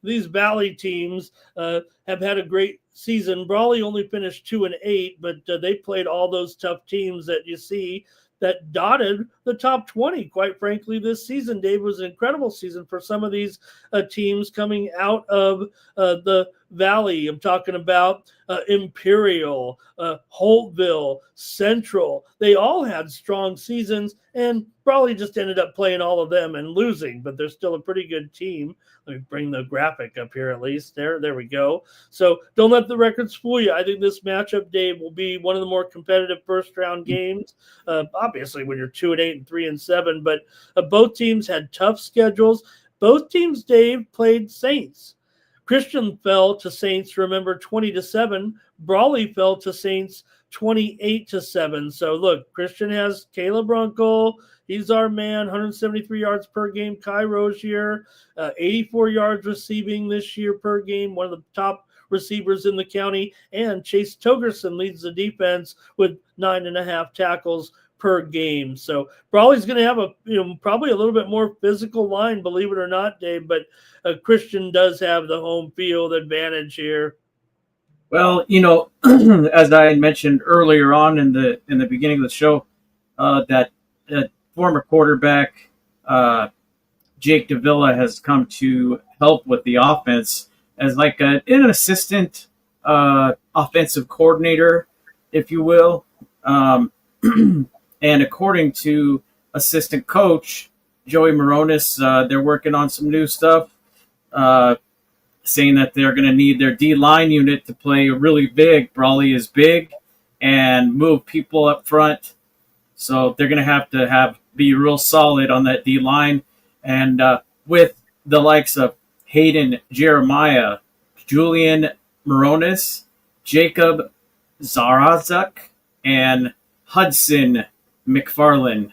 these Valley teams have had a great season. Brawley only finished 2-8, but they played all those tough teams that you see that dotted the top 20. Quite frankly, this season, Dave, was an incredible season for some of these teams coming out of the Valley. I'm talking about Imperial, Holtville, Central. They all had strong seasons, and Brawley just ended up playing all of them and losing, but they're still a pretty good team. Let me bring the graphic up here at least. There we go. So don't let the records fool you. I think this matchup, Dave, will be one of the more competitive first-round games. Obviously, when you're 2-8 and 3-7, but both teams had tough schedules. Both teams, Dave, played Saints. Christian fell to Saints, remember, 20-7. Brawley fell to Saints 28-7. So look, Christian has Caleb Runkle. He's our man, 173 yards per game. Kai Rozier, 84 yards receiving this year per game, one of the top receivers in the county. And Chase Togerson leads the defense with 9.5 tackles per game. So Brawley's going to have probably a little bit more physical line, believe it or not, Dave. But Christian does have the home field advantage here. Well, as I had mentioned earlier on in the beginning of the show, that former quarterback Jake Davila has come to help with the offense as like an assistant offensive coordinator, if you will. And according to assistant coach Joey Moronis, they're working on some new stuff, saying that they're going to need their D-line unit to play really big. Brawley is big and move people up front. So they're going to have be real solid on that D-line. And with the likes of Hayden Jeremiah, Julian Moronis, Jacob Zarazuk, and Hudson McFarlane,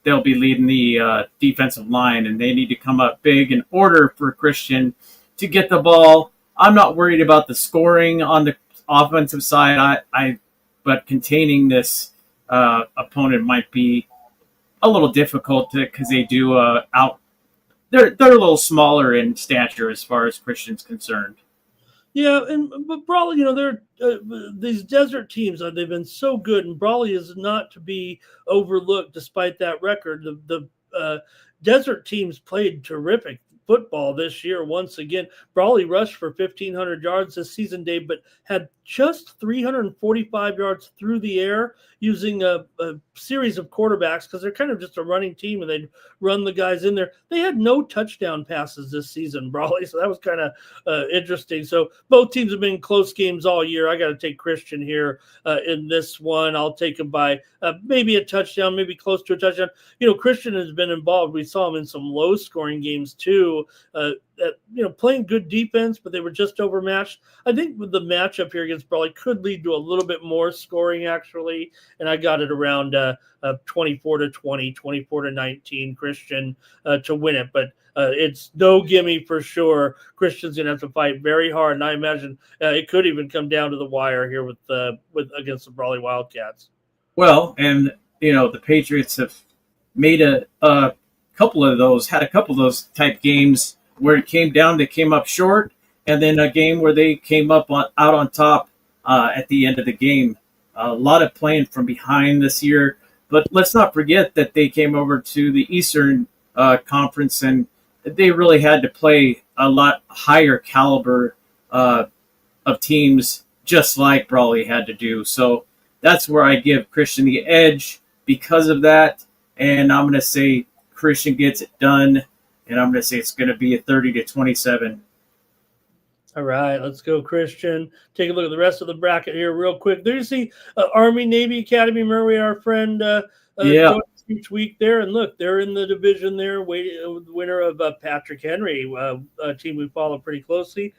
they'll be leading the defensive line, and they need to come up big in order for Christian to get the ball. I'm not worried about the scoring on the offensive side. But containing this opponent might be a little difficult because they do they're a little smaller in stature as far as Christian's concerned. Yeah, but Brawley, they're these desert teams. They've been so good, and Brawley is not to be overlooked despite that record. The desert teams played terrific football this year. Once again, Brawley rushed for 1,500 yards this season, Dave, but had just 345 yards through the air using a series of quarterbacks because they're kind of just a running team and they'd run the guys in there. They had no touchdown passes this season, Brawley, so that was kind of interesting. So both teams have been close games all year. I got to take Christian here in this one. I'll take him by maybe a touchdown, maybe close to a touchdown. Christian has been involved. We saw him in some low-scoring games too. Playing good defense, but they were just overmatched. I think with the matchup here against Brawley could lead to a little bit more scoring, actually. And I got it around 24-20, 24-19, Christian to win it. But it's no gimme for sure. Christian's going to have to fight very hard. And I imagine it could even come down to the wire here with against the Brawley Wildcats. Well, and, the Patriots have made a couple of those type games where it came down, they came up short, and then a game where they came up out on top at the end of the game. A lot of playing from behind this year, but let's not forget that they came over to the Eastern Conference and they really had to play a lot higher caliber of teams, just like Brawley had to do. So that's where I give Christian the edge because of that, and I'm going to say Christian gets it done, and I'm going to say it's going to be a 30-27. All right, let's go, Christian. Take a look at the rest of the bracket here real quick. There you see Army, Navy, Academy, Murray, our friend, each week there. And look, they're in the division there, the winner of Patrick Henry, a team we follow pretty closely,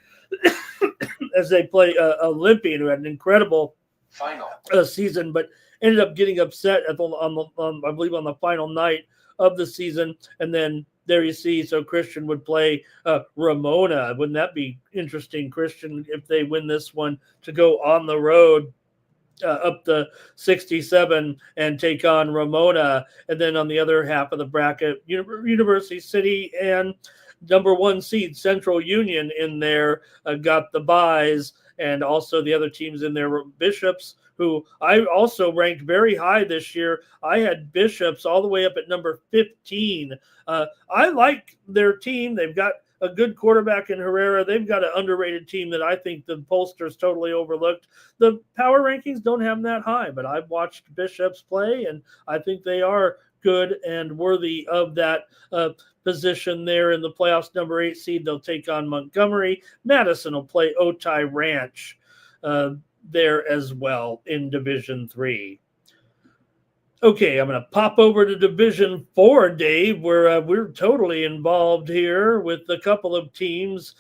as they play Olympian, who had an incredible final season, but ended up getting upset I believe on the final night of the season. And then there you see, so Christian would play Ramona. Wouldn't that be interesting, Christian, if they win this one, to go on the road up the 67 and take on Ramona? And then on the other half of the bracket, University City and number 1 seed Central Union in there got the buys, and also the other teams in there were Bishops, who I also ranked very high this year. I had Bishops all the way up at number 15. I like their team. They've got a good quarterback in Herrera. They've got an underrated team that I think the pollsters totally overlooked. The power rankings don't have them that high, but I've watched Bishops play, and I think they are good and worthy of that position there in the playoffs. Number 8 seed, they'll take on Montgomery. Madison will play Otay Ranch there as well in Division 3. Okay, I'm going to pop over to Division 4, Dave, where we're totally involved here with a couple of teams,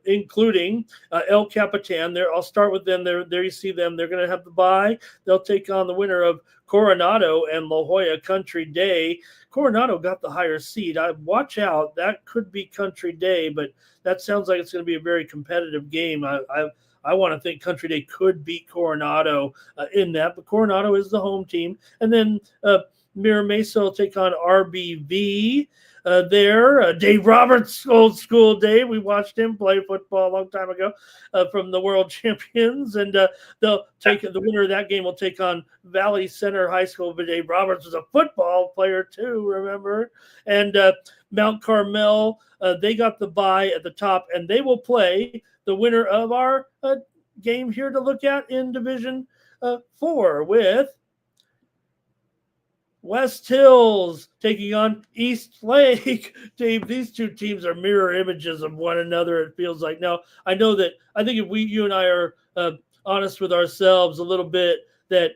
including El Capitan. There, I'll start with them. There you see them. They're going to have the bye. They'll take on the winner of Coronado and La Jolla Country Day. Coronado got the higher seed. Watch out. That could be Country Day, but that sounds like it's going to be a very competitive game. I want to think Country Day could beat Coronado in that, but Coronado is the home team. And then Mira Mesa will take on RBV there. Dave Roberts, old school Dave. We watched him play football a long time ago from the World Champions. And they'll take the winner of that game will take on Valley Center High School. But Dave Roberts was a football player too, remember? And Mount Carmel, they got the bye at the top, and they will play the winner of our game here to look at in Division 4 with West Hills taking on East Lake. Dave, these two teams are mirror images of one another, it feels like. Now, I know that I think if you and I are honest with ourselves a little bit, that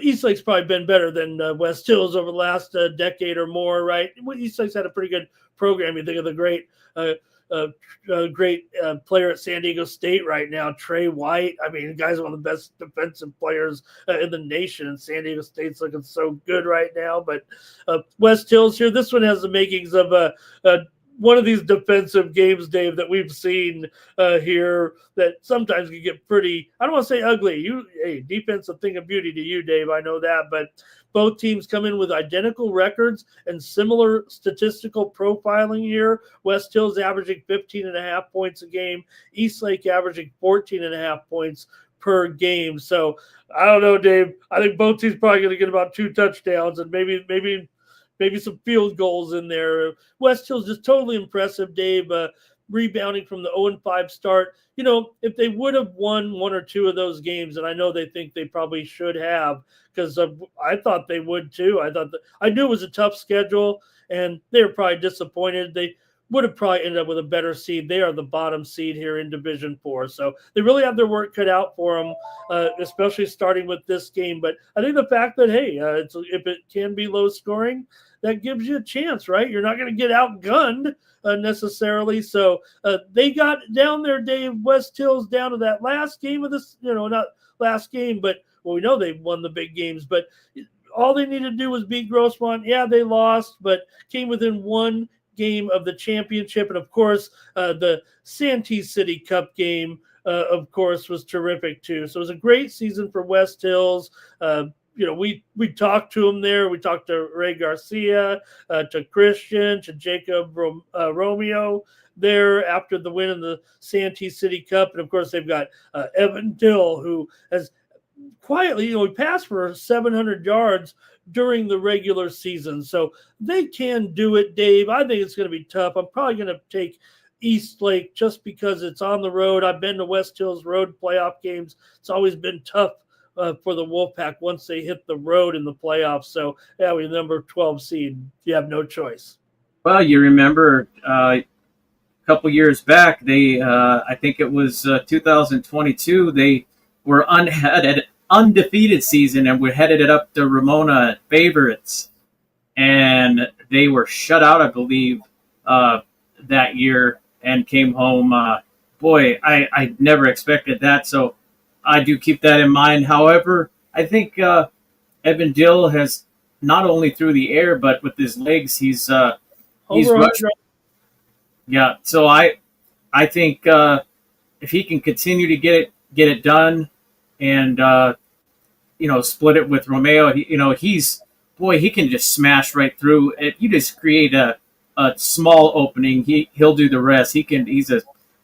East Lake's probably been better than West Hills over the last decade or more, right? East Lake's had a pretty good program. You think of the great player at San Diego State right now, Trey White. I mean, the guy's one of the best defensive players in the nation, and San Diego State's looking so good right now. But West Hills here, this one has the makings of one of these defensive games, Dave, that we've seen here that sometimes can get pretty, I don't want to say ugly. Hey, defense a thing of beauty to you, Dave. I know that, but both teams come in with identical records and similar statistical profiling here. West Hills averaging 15.5 points a game. East Lake averaging 14.5 points per game. So I don't know, Dave. I think both teams probably going to get about 2 touchdowns and maybe some field goals in there. West Hills just totally impressive, Dave, rebounding from the 0-5 start. You know, if they would have won 1 or 2 of those games, and I know they think they probably should have, because I thought they would too. I knew it was a tough schedule, and they were probably disappointed. They would have probably ended up with a better seed. They are the bottom seed here in Division 4. So they really have their work cut out for them, especially starting with this game. But I think the fact that, hey, if it can be low scoring, that gives you a chance, right? You're not going to get outgunned necessarily. So they got down there, Dave, West Hills, down to that last game of this, not last game, but we know they've won the big games. But all they needed to do was beat Grossmont. Yeah, they lost, but came within 1 game of the championship. And of course, the Santee City Cup game, of course, was terrific too. So it was a great season for West Hills. We talked to him there. We talked to Ray Garcia, to Christian, to Jacob Romeo there after the win in the Santee City Cup. And of course, they've got Evan Dill, who has quietly, he passed for 700 yards during the regular season. So they can do it, Dave. I think it's going to be tough. I'm probably going to take East Lake just because it's on the road. I've been to West Hills road playoff games. It's always been tough for the Wolfpack once they hit the road in the playoffs. So, yeah, we're number 12 seed. You have no choice. Well, you remember a couple years back, they I think it was 2022, they were undefeated season and we headed it up to Ramona favorites. And they were shut out, I believe, that year and came home. I never expected that. So I do keep that in mind. However, I think Evan Dill has not only through the air, but with his legs, he's rushed. Yeah. So I think if he can continue to get it done and, split it with Romeo, he can just smash right through. If you just create a a small opening, he'll do the rest. He's a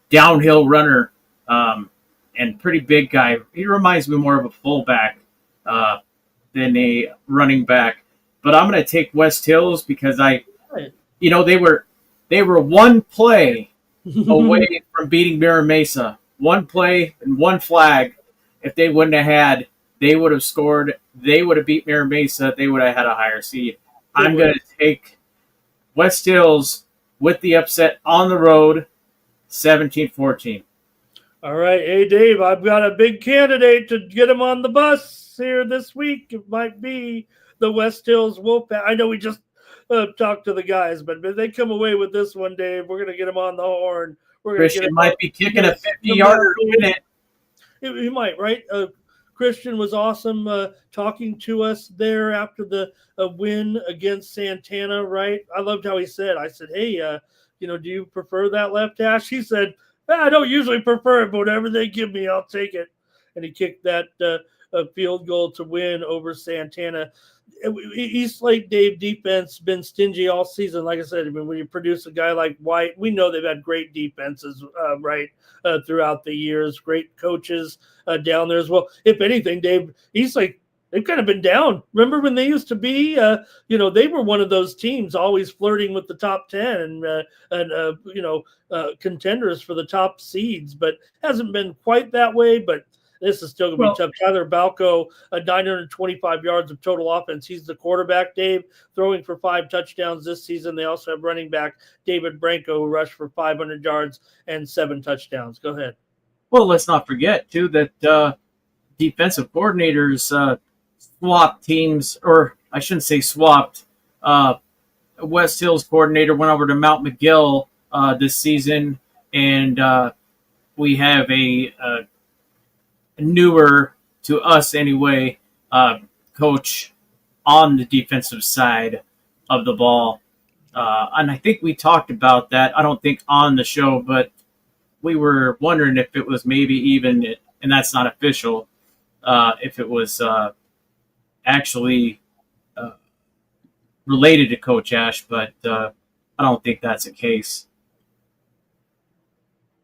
downhill runner, and pretty big guy. He reminds me more of a fullback than a running back. But I'm going to take West Hills because they were one play away from beating Mira Mesa. One play and one flag. If they wouldn't have had, they would have scored. They would have beat Mira Mesa. They would have had a higher seed. I'm going to take West Hills with the upset on the road, 17-14. All right. Hey, Dave, I've got a big candidate to get him on the bus here this week. It might be the West Hills Wolfpack. I know we just talked to the guys, but if they come away with this one, Dave, we're going to get him on the horn. Christian might be kicking a 50-yarder to win it. He might, right? Christian was awesome talking to us there after the win against Santana, right? I loved how he said, I said, hey, do you prefer that left hash? He said, I don't usually prefer it, but whatever they give me, I'll take it. And he kicked that field goal to win over Santana. East Lake Dave defense been stingy all season. Like I said, when you produce a guy like White, we know they've had great defenses, throughout the years. Great coaches down there as well. If anything, Dave, East Lake, they've kind of been down. Remember when they used to be, they were one of those teams always flirting with the top 10 and contenders for the top seeds, but hasn't been quite that way. But this is still going to be tough. Tyler Balco, 925 yards of total offense. He's the quarterback, Dave, throwing for 5 touchdowns this season. They also have running back David Branco, who rushed for 500 yards and 7 touchdowns. Go ahead. Well, let's not forget, too, that defensive coordinators swapped teams, or I shouldn't say swapped. West Hills coordinator went over to Mount McGill this season, and we have a newer, to us anyway, coach on the defensive side of the ball. And I think we talked about that. I don't think on the show, but we were wondering if it was maybe even, and that's not official, if it was actually related to Coach Ash, but I don't think that's the case.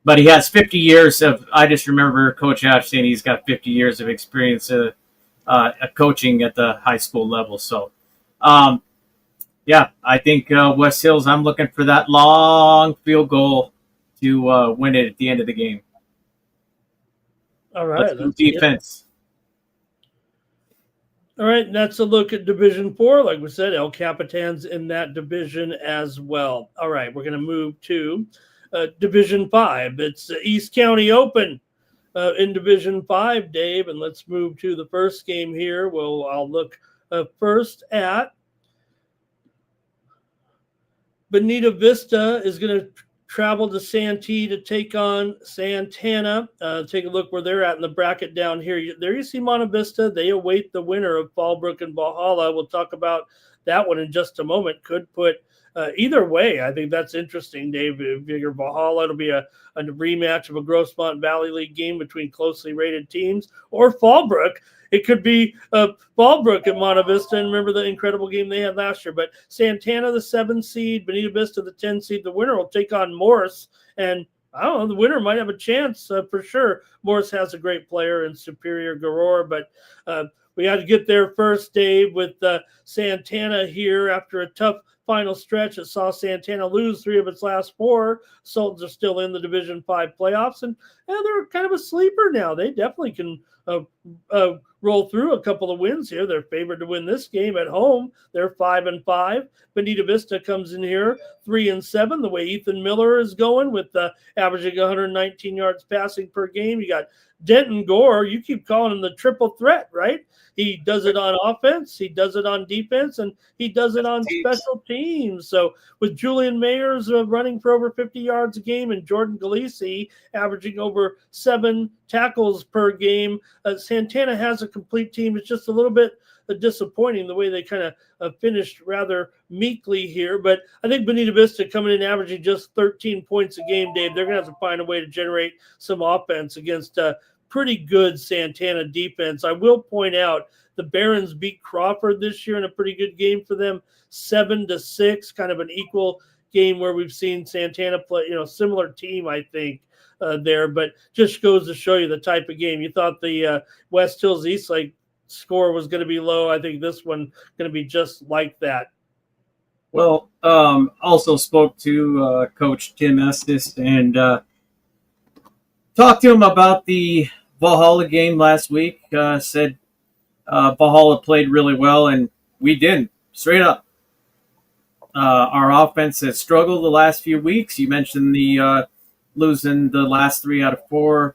But he has 50 years of, I just remember Coach Ash saying he's got 50 years of experience coaching at the high school level. So, I think West Hills, I'm looking for that long field goal to win it at the end of the game. All right. Defense. All right, and that's a look at Division 4. Like we said, El Capitan's in that division as well. All right, we're going to move to Division 5. It's the East County Open in Division 5, Dave, and let's move to the first game here. Well, I'll look first at Bonita Vista is going to travel to Santee to take on Santana. Take a look where they're at in the bracket down here. There you see Monte Vista. They await the winner of Fallbrook and Valhalla. We'll talk about that one in just a moment. Could put either way. I think that's interesting, Dave. If you're Valhalla, it'll be a rematch of a Grossmont Valley League game between closely rated teams. Or Fallbrook. It could be Fallbrook at Monte Vista, and remember the incredible game they had last year. But Santana, the 7 seed, Bonita Vista, the 10 seed. The winner will take on Morris, and I don't know, the winner might have a chance for sure. Morris has a great player in Superior Garor, but we had to get there first, Dave, with Santana here after a tough final stretch that saw Santana lose 3 of its last 4. Sultans are still in the Division 5 playoffs, and they're kind of a sleeper now. They definitely can roll through a couple of wins here. They're favored to win this game at home. They're 5-5. Bonita Vista comes in here 3-7. The way Ethan Miller is going with averaging 119 yards passing per game. You got Denton Gore. You keep calling him the triple threat, right? He does it on offense, he does it on defense, and he does it on special teams. So with Julian Mayers running for over 50 yards a game and Jordan Galisi averaging over 7 tackles per game, Santana has a complete team. It's just a little bit disappointing the way they kind of finished rather meekly here. But I think Bonita Vista coming in averaging just 13 points a game, Dave, they're going to have to find a way to generate some offense against pretty good Santana defense. I will point out the Barons beat Crawford this year in a pretty good game for them, 7-6, kind of an equal game where we've seen Santana play, similar team, I think, there, but just goes to show you the type of game. You thought the West Hills Eastlake score was going to be low. I think this one going to be just like that. Well, also spoke to Coach Tim Estes and talked to him about the Valhalla game last week. Said Valhalla played really well, and we didn't. Straight up. Our offense has struggled the last few weeks. You mentioned the losing the last 3 out of 4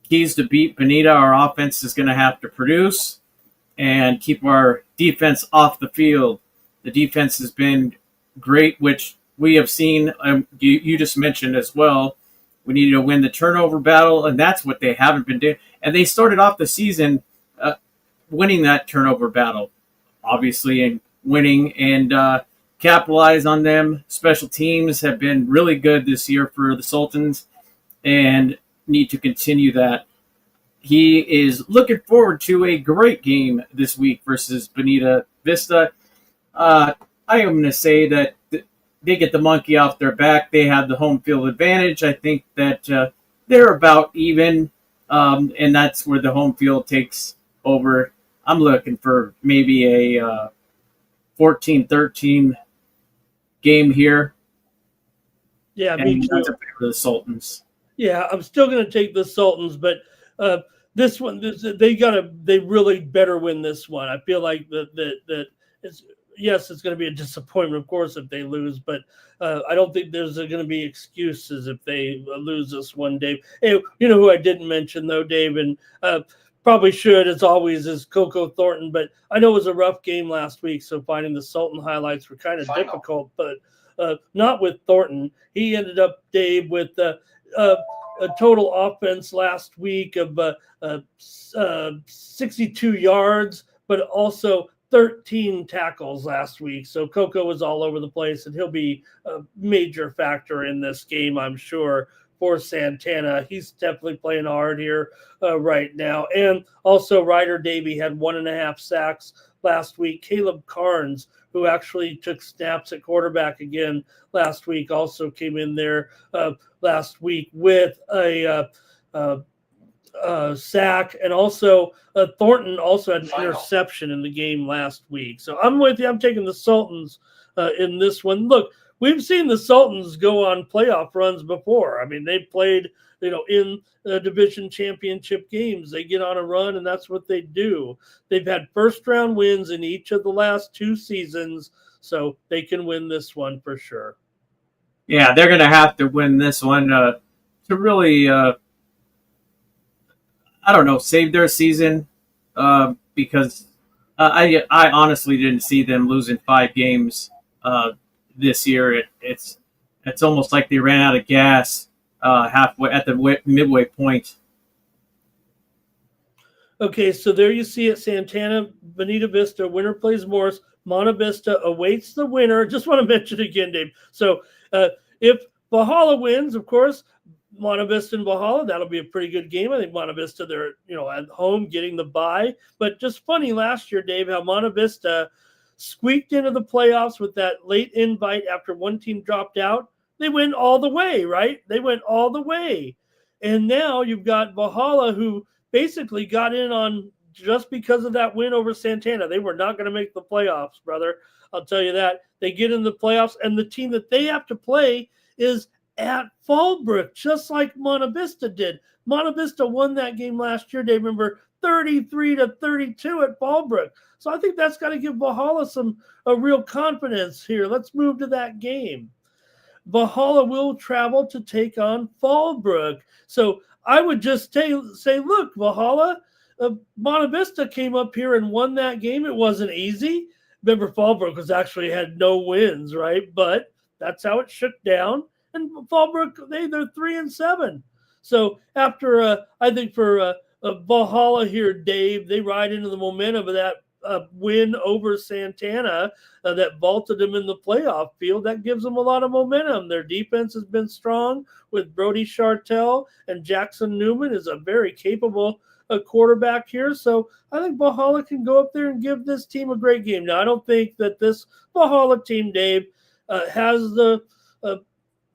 keys to beat Bonita. Our offense is going to have to produce and keep our defense off the field. The defense has been great, which we have seen. You just mentioned as well. We needed to win the turnover battle, and that's what they haven't been doing. And they started off the season winning that turnover battle, obviously, and winning and capitalize on them. Special teams have been really good this year for the Sultans and need to continue that. He is looking forward to a great game this week versus Bonita Vista. I am going to say that they get the monkey off their back. They have the home field advantage. I think that they're about even, and that's where the home field takes over. I'm looking for maybe a 14-13 game here. Yeah, me too. That's a favor of the Sultans. Yeah, I'm still going to take the Sultans, but this one, they really better win this one. I feel like that it's. Yes, it's going to be a disappointment, of course, if they lose, but I don't think there's going to be excuses if they lose this one, Dave. Hey, you know who I didn't mention, though, Dave, and probably should, as always, is Coco Thornton, but I know it was a rough game last week, so finding the Sultan highlights were kind of difficult, but not with Thornton. He ended up, Dave, with a total offense last week of 62 yards, but also 13 tackles last week. So Coco was all over the place, and he'll be a major factor in this game, I'm sure, for Santana. He's definitely playing hard here right now. And also Ryder Davey had 1.5 sacks last week. Caleb Carnes, who actually took snaps at quarterback again last week, also came in there last week with a sack, and also Thornton also had an interception in the game last week. So I'm with you. I'm taking the Sultans in this one. Look, we've seen the Sultans go on playoff runs before. I mean, they played, in division championship games. They get on a run, and that's what they do. They've had first-round wins in each of the last 2 seasons, so they can win this one for sure. Yeah, they're going to have to win this one to really save their season because I honestly didn't see them losing 5 games this year. It's almost like they ran out of gas halfway at the midway point. Okay, so there you see it. Santana, Bonita Vista, winner plays Morris. Monta Vista awaits the winner. Just want to mention again, Dave. So if Valhalla wins, of course, Monta Vista and Valhalla, that'll be a pretty good game. I think Monta Vista, they're at home getting the bye. But just funny last year, Dave, how Monta Vista squeaked into the playoffs with that late invite after one team dropped out. They went all the way, right? They went all the way. And now you've got Valhalla, who basically got in on just because of that win over Santana. They were not going to make the playoffs, brother. I'll tell you that. They get in the playoffs, and the team that they have to play is at Fallbrook, just like Monta Vista did. Monta Vista won that game last year. They remember 33-32 at Fallbrook. So I think that's got to give Valhalla a real confidence here. Let's move to that game. Valhalla will travel to take on Fallbrook. So I would just say, look, Valhalla, Monta Vista came up here and won that game. It wasn't easy. Remember, Fallbrook had no wins, right? But that's how it shook down. And Fallbrook, they're 3-7. So after, I think for Valhalla here, Dave, they ride into the momentum of that win over Santana that vaulted them in the playoff field. That gives them a lot of momentum. Their defense has been strong with Brody Chartel, and Jackson Newman is a very capable quarterback here. So I think Valhalla can go up there and give this team a great game. Now, I don't think that this Valhalla team, Dave, has the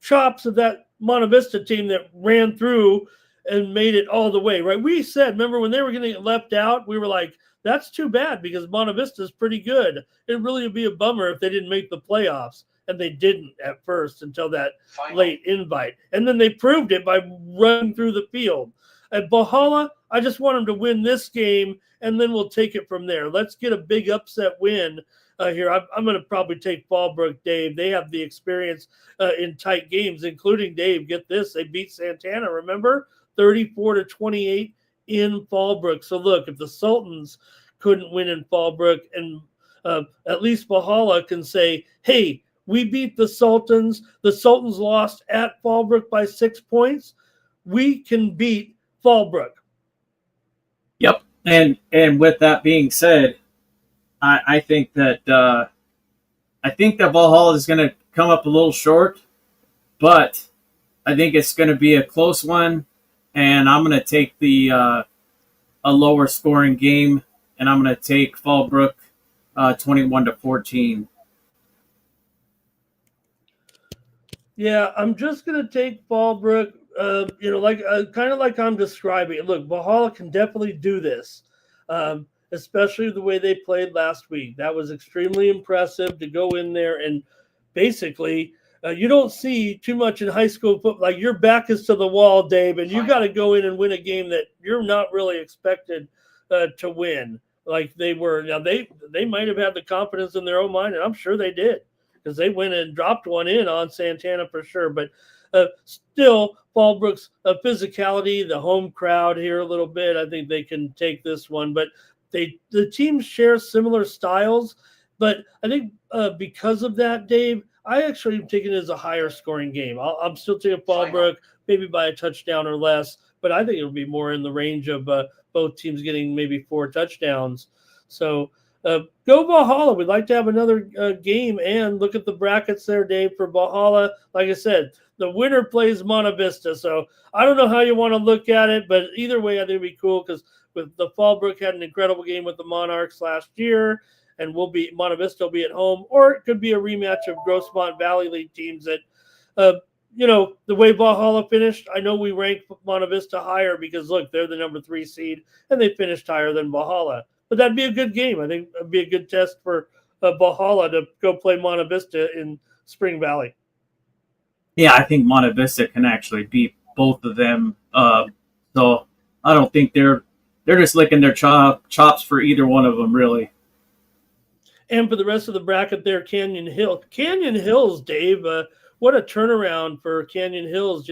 chops of that Monta Vista team that ran through and made it all the way, right? We said, remember when they were getting left out, we were like, that's too bad because Monta Vista is pretty good. It really would be a bummer if they didn't make the playoffs. And they didn't at first until that late invite. And then they proved it by running through the field. At Valhalla, I just want them to win this game, and then we'll take it from there. Let's get a big upset win here. I'm going to probably take Fallbrook, Dave. They have the experience in tight games, including, Dave, get this, they beat Santana, remember? 34-28 in Fallbrook. So, look, if the Sultans couldn't win in Fallbrook, and at least Valhalla can say, hey, we beat the Sultans. The Sultans lost at Fallbrook by 6 points. We can beat Fallbrook. Yep. And with that being said, I think that Valhalla is going to come up a little short, but I think it's going to be a close one, and I'm going to take a lower scoring game, and I'm going to take Fallbrook 21-14. Yeah, I'm just going to take Fallbrook, kind of like I'm describing it. Look, Valhalla can definitely do this, especially the way they played last week. That was extremely impressive to go in there and basically you don't see too much in high school football. Like your back is to the wall, Dave, and you got to go in and win a game that you're not really expected to win like they were. Now, they might have had the confidence in their own mind, and I'm sure they did, because they went and dropped one in on Santana for sure. But still, Fallbrook's physicality, the home crowd here a little bit, I think they can take this one. But the teams share similar styles. But I think because of that, Dave, I actually am taking it as a higher scoring game. I'm still taking Fallbrook, maybe by a touchdown or less. But I think it'll be more in the range of both teams getting maybe 4 touchdowns. So go Valhalla. We'd like to have another game, and look at the brackets there, Dave, for Valhalla. Like I said, the winner plays Monta Vista. So I don't know how you want to look at it, but either way, I think it'd be cool because with the Fallbrook had an incredible game with the Monarchs last year, and Monta Vista will be at home, or it could be a rematch of Grossmont Valley League teams that, the way Valhalla finished. I know we ranked Monta Vista higher because look, they're the number 3 seed, and they finished higher than Valhalla. But that'd be a good game. I think it'd be a good test for Valhalla to go play Monta Vista in Spring Valley. Yeah, I think Monta Vista can actually beat both of them. So I don't think they're just licking their chops for either one of them, really. And for the rest of the bracket there, Canyon Hills, Dave, what a turnaround for Canyon Hills.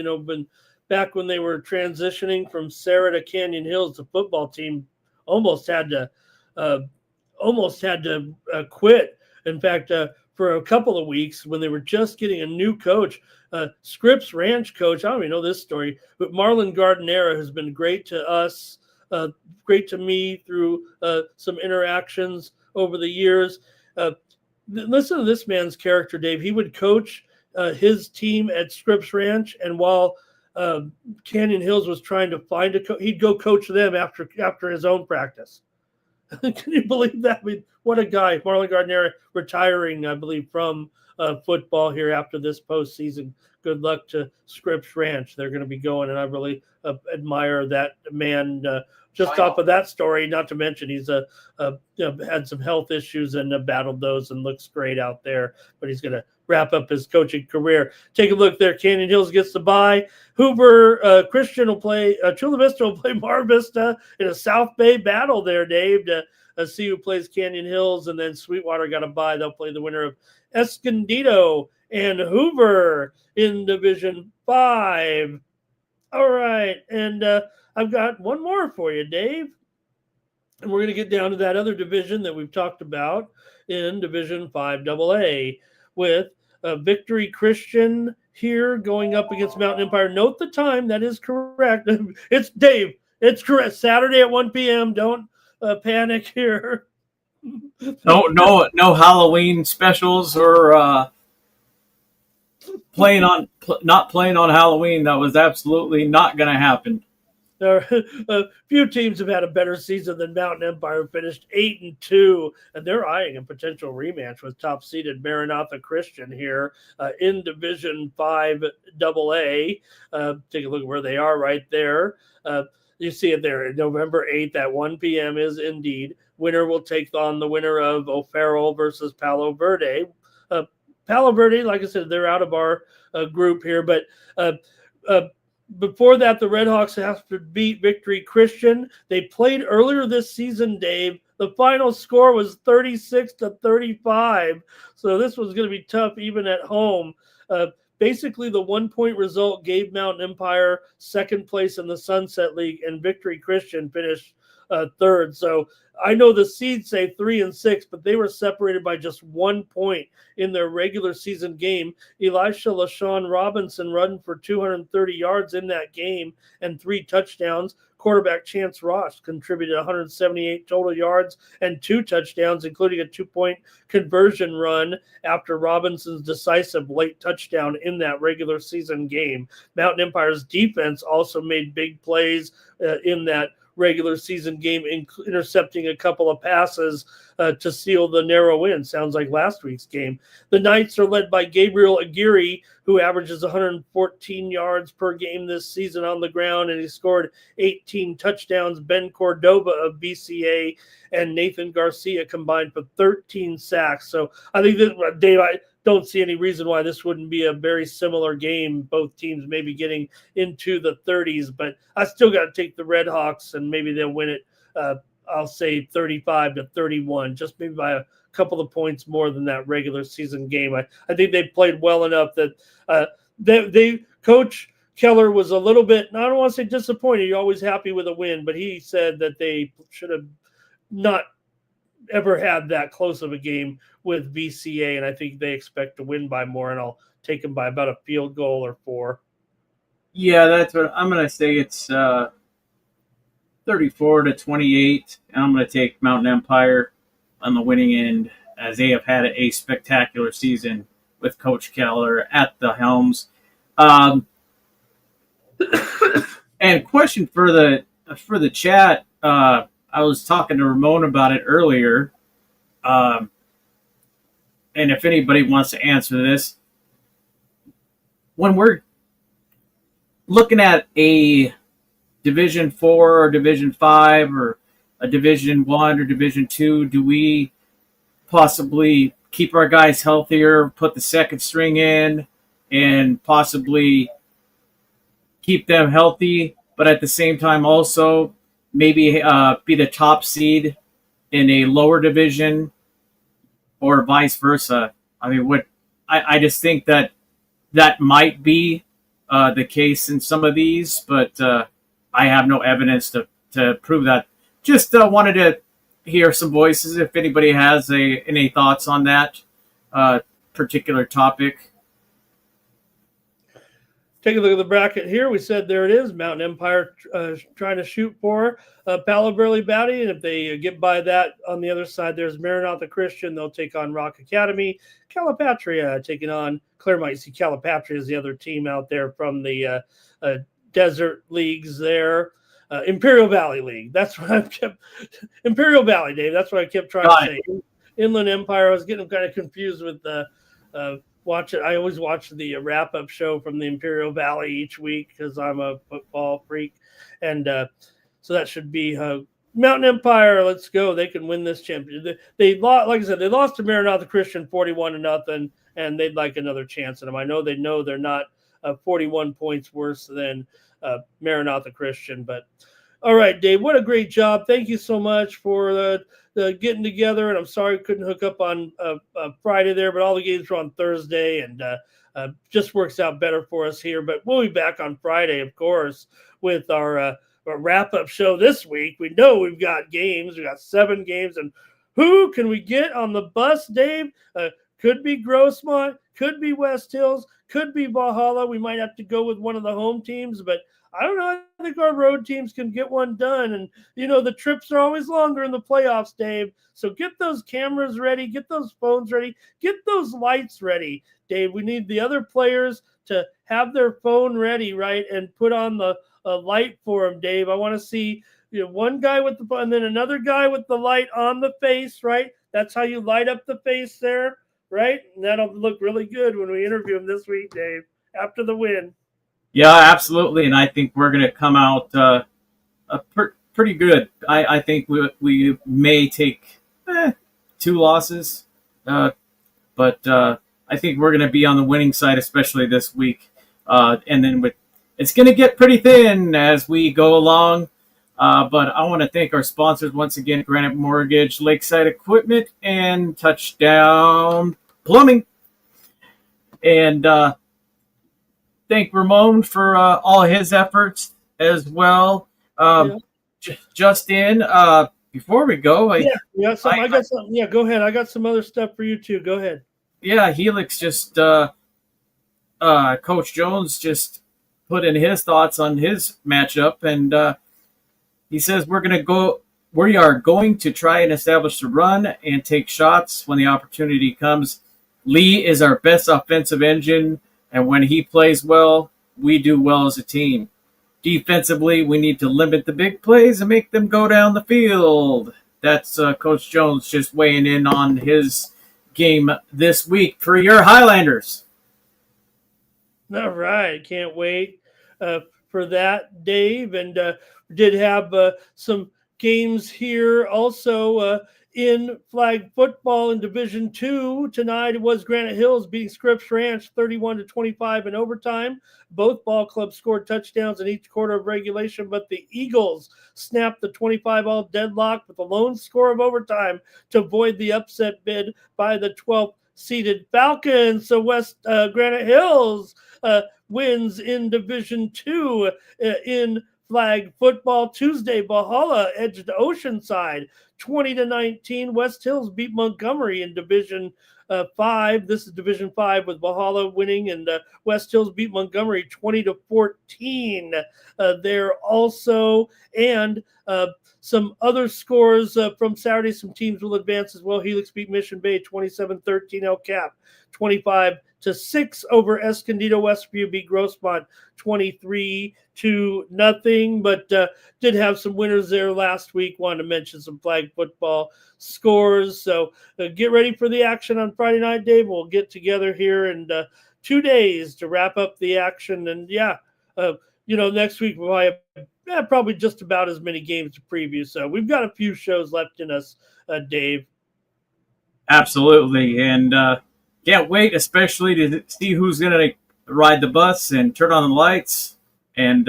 Back when they were transitioning from Sarah to Canyon Hills, the football team almost had to quit. In fact, for a couple of weeks when they were just getting a new coach, Scripps Ranch coach, I don't even know this story, but Marlon Gardenera has been great to us, great to me through some interactions over the years. Listen to this man's character, Dave. He would coach his team at Scripps Ranch, and while Canyon Hills was trying to find he'd go coach them after his own practice. Can you believe that? I mean, what a guy. Marlon Gardenera retiring, I believe, from football here after this postseason. Good luck to Scripps Ranch. They're going to be going, and I really admire that man. Just off of that story, not to mention he's had some health issues and battled those and looks great out there. But he's going to wrap up his coaching career. Take a look there. Canyon Hills gets the bye. Hoover Christian will play. Chula Vista will play Mar Vista in a South Bay battle there, Dave, to see who plays Canyon Hills. And then Sweetwater got a bye. They'll play the winner of Escondido and Hoover in Division 5. All right. And I've got one more for you, Dave. And we're going to get down to that other division that we've talked about in Division 5 AA with Victory Christian here going up against Mountain Empire. Note the time. That is correct. It's Dave. It's correct. Saturday at 1 p.m. Don't panic here. No Halloween specials or not playing on Halloween. That was absolutely not going to happen. A few teams have had a better season than Mountain Empire, finished 8-2, and they're eyeing a potential rematch with top-seeded Maranatha Christian here in Division 5 AA. Take a look at where they are right there. You see it there. November 8th at 1 p.m. is indeed. Winner will take on the winner of O'Farrell versus Palo Verde. Palo Verde, like I said, they're out of our group here, but before that, the Redhawks have to beat Victory Christian. They played earlier this season, Dave. The final score was 36-35, so this was going to be tough even at home. Basically, the 1-point result gave Mountain Empire second place in the Sunset League, and Victory Christian finished third. So I know the seeds say 3-6, but they were separated by just 1 point in their regular season game. Elisha LaShawn Robinson run for 230 yards in that game and 3 touchdowns. Quarterback Chance Ross contributed 178 total yards and 2 touchdowns, including a 2-point conversion run after Robinson's decisive late touchdown in that regular season game. Mountain Empire's defense also made big plays in that regular season game, intercepting a couple of passes to seal the narrow win. Sounds like last week's game. The Knights are led by Gabriel Aguirre, who averages 114 yards per game this season on the ground, and he scored 18 touchdowns. Ben Cordova of BCA and Nathan Garcia combined for 13 sacks. So I think this, Dave, I don't see any reason why this wouldn't be a very similar game. Both teams may be getting into the 30s, but I still got to take the Redhawks, and maybe they'll win it. I'll say 35-31, just maybe by a couple of points more than that regular season game. I think they played well enough that they Coach Keller was a little bit, I don't want to say disappointed. You're always happy with a win, but he said that they should have not ever had that close of a game with VCA, and I think they expect to win by more, and I'll take them by about a field goal or 4. Yeah, that's what I'm going to say. It's 34-28, and I'm going to take Mountain Empire on the winning end, as they have had a spectacular season with Coach Keller at the helms. And question for the chat. I was talking to Ramon about it earlier, and if anybody wants to answer this, when we're looking at a Division 4 or Division 5 or a Division 1 or Division 2, do we possibly keep our guys healthier, put the second string in, and possibly keep them healthy, but at the same time also maybe be the top seed in a lower division, or vice versa? I mean, I just think that might be the case in some of these, but I have no evidence to prove that. Just wanted to hear some voices if anybody has any thoughts on that particular topic. Take a look at the bracket here. We said there it is. Mountain Empire trying to shoot for Palo Verde Batty, and if they get by that, on the other side, there's Maranatha Christian. They'll take on Rock Academy. Calipatria taking on Claremont. You see Calipatria is the other team out there from the desert leagues there. Imperial Valley League. That's what I've kept. Imperial Valley, Dave. That's what I kept trying to say. Inland Empire. I was getting kind of confused with the watch it. I always watch the wrap-up show from the Imperial Valley each week because I'm a football freak, and so that should be Mountain Empire. Let's go! They can win this championship. They lost, like I said, they lost to Maranatha Christian 41-0, and they'd like another chance at them. I know they're not 41 points worse than Maranatha Christian, but all right, Dave, what a great job! Thank you so much for the getting together, and I'm sorry we couldn't hook up on Friday there, but all the games were on Thursday, and just works out better for us here. But we'll be back on Friday, of course, with our wrap-up show this week. We know we've got games. We've got 7 games, and who can we get on the bus, Dave? Could be Grossmont, could be West Hills, could be Valhalla. We might have to go with one of the home teams, but I don't know. I think our road teams can get one done. And, the trips are always longer in the playoffs, Dave. So get those cameras ready. Get those phones ready. Get those lights ready, Dave. We need the other players to have their phone ready, right, and put on the light for him, Dave. I want to see one guy with the and then another guy with the light on the face, right? That's how you light up the face there, right? And that'll look really good when we interview him this week, Dave, after the win. Yeah, absolutely. And I think we're going to come out pretty good. I think we may take 2 losses, but I think we're going to be on the winning side, especially this week. And then it's going to get pretty thin as we go along. But I want to thank our sponsors once again: Granite Mortgage, Lakeside Equipment, and Touchdown Plumbing. And thank Ramon for all his efforts as well. Just in, before we go, I got some. Yeah, go ahead. I got some other stuff for you too. Go ahead. Yeah, Helix just Coach Jones just put in his thoughts on his matchup, and he says we are going to try and establish the run and take shots when the opportunity comes. Lee is our best offensive engine, and when he plays well, we do well as a team. Defensively, we need to limit the big plays and make them go down the field. That's Coach Jones just weighing in on his game this week for your Highlanders. All right. Can't wait for that, Dave. And did have some games here also in flag football in Division II. Tonight it was Granite Hills beating Scripps Ranch 31-25 in overtime. Both ball clubs scored touchdowns in each quarter of regulation, but the Eagles snapped the 25-all deadlock with a lone score of overtime to avoid the upset bid by the 12th seeded Falcons. So Granite Hills wins in Division II in flag football. Tuesday, Valhalla edged Oceanside 20-19. West Hills beat Montgomery in Division 5. This is Division 5 with Valhalla winning, and West Hills beat Montgomery 20-14 there also. And some other scores from Saturday. Some teams will advance as well. Helix beat Mission Bay 27-13. El Cap 25-6 over Escondido. Westview beat Grossmont 23-0. But did have some winners there last week. Wanted to mention some flag football scores. So get ready for the action on Friday night, Dave. We'll get together here in 2 days to wrap up the action. And next week we'll have probably just about as many games to preview. So we've got a few shows left in us, Dave. Absolutely. And can't wait, especially to see who's going to ride the bus and turn on the lights and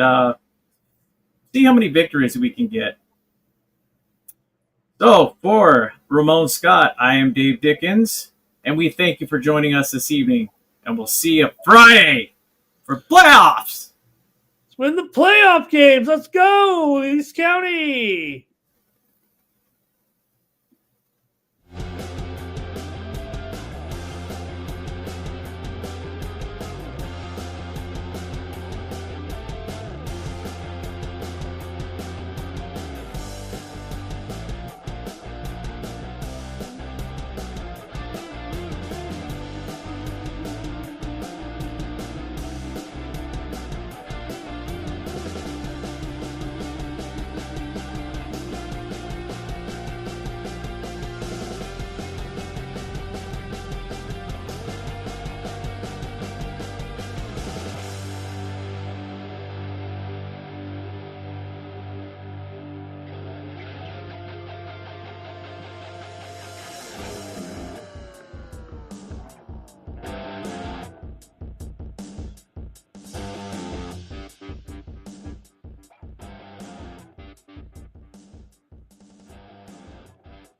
see how many victories we can get. So for Ramon Scott, I am Dave Dickens, and we thank you for joining us this evening. And we'll see you Friday for playoffs. Let's win the playoff games. Let's go, East County.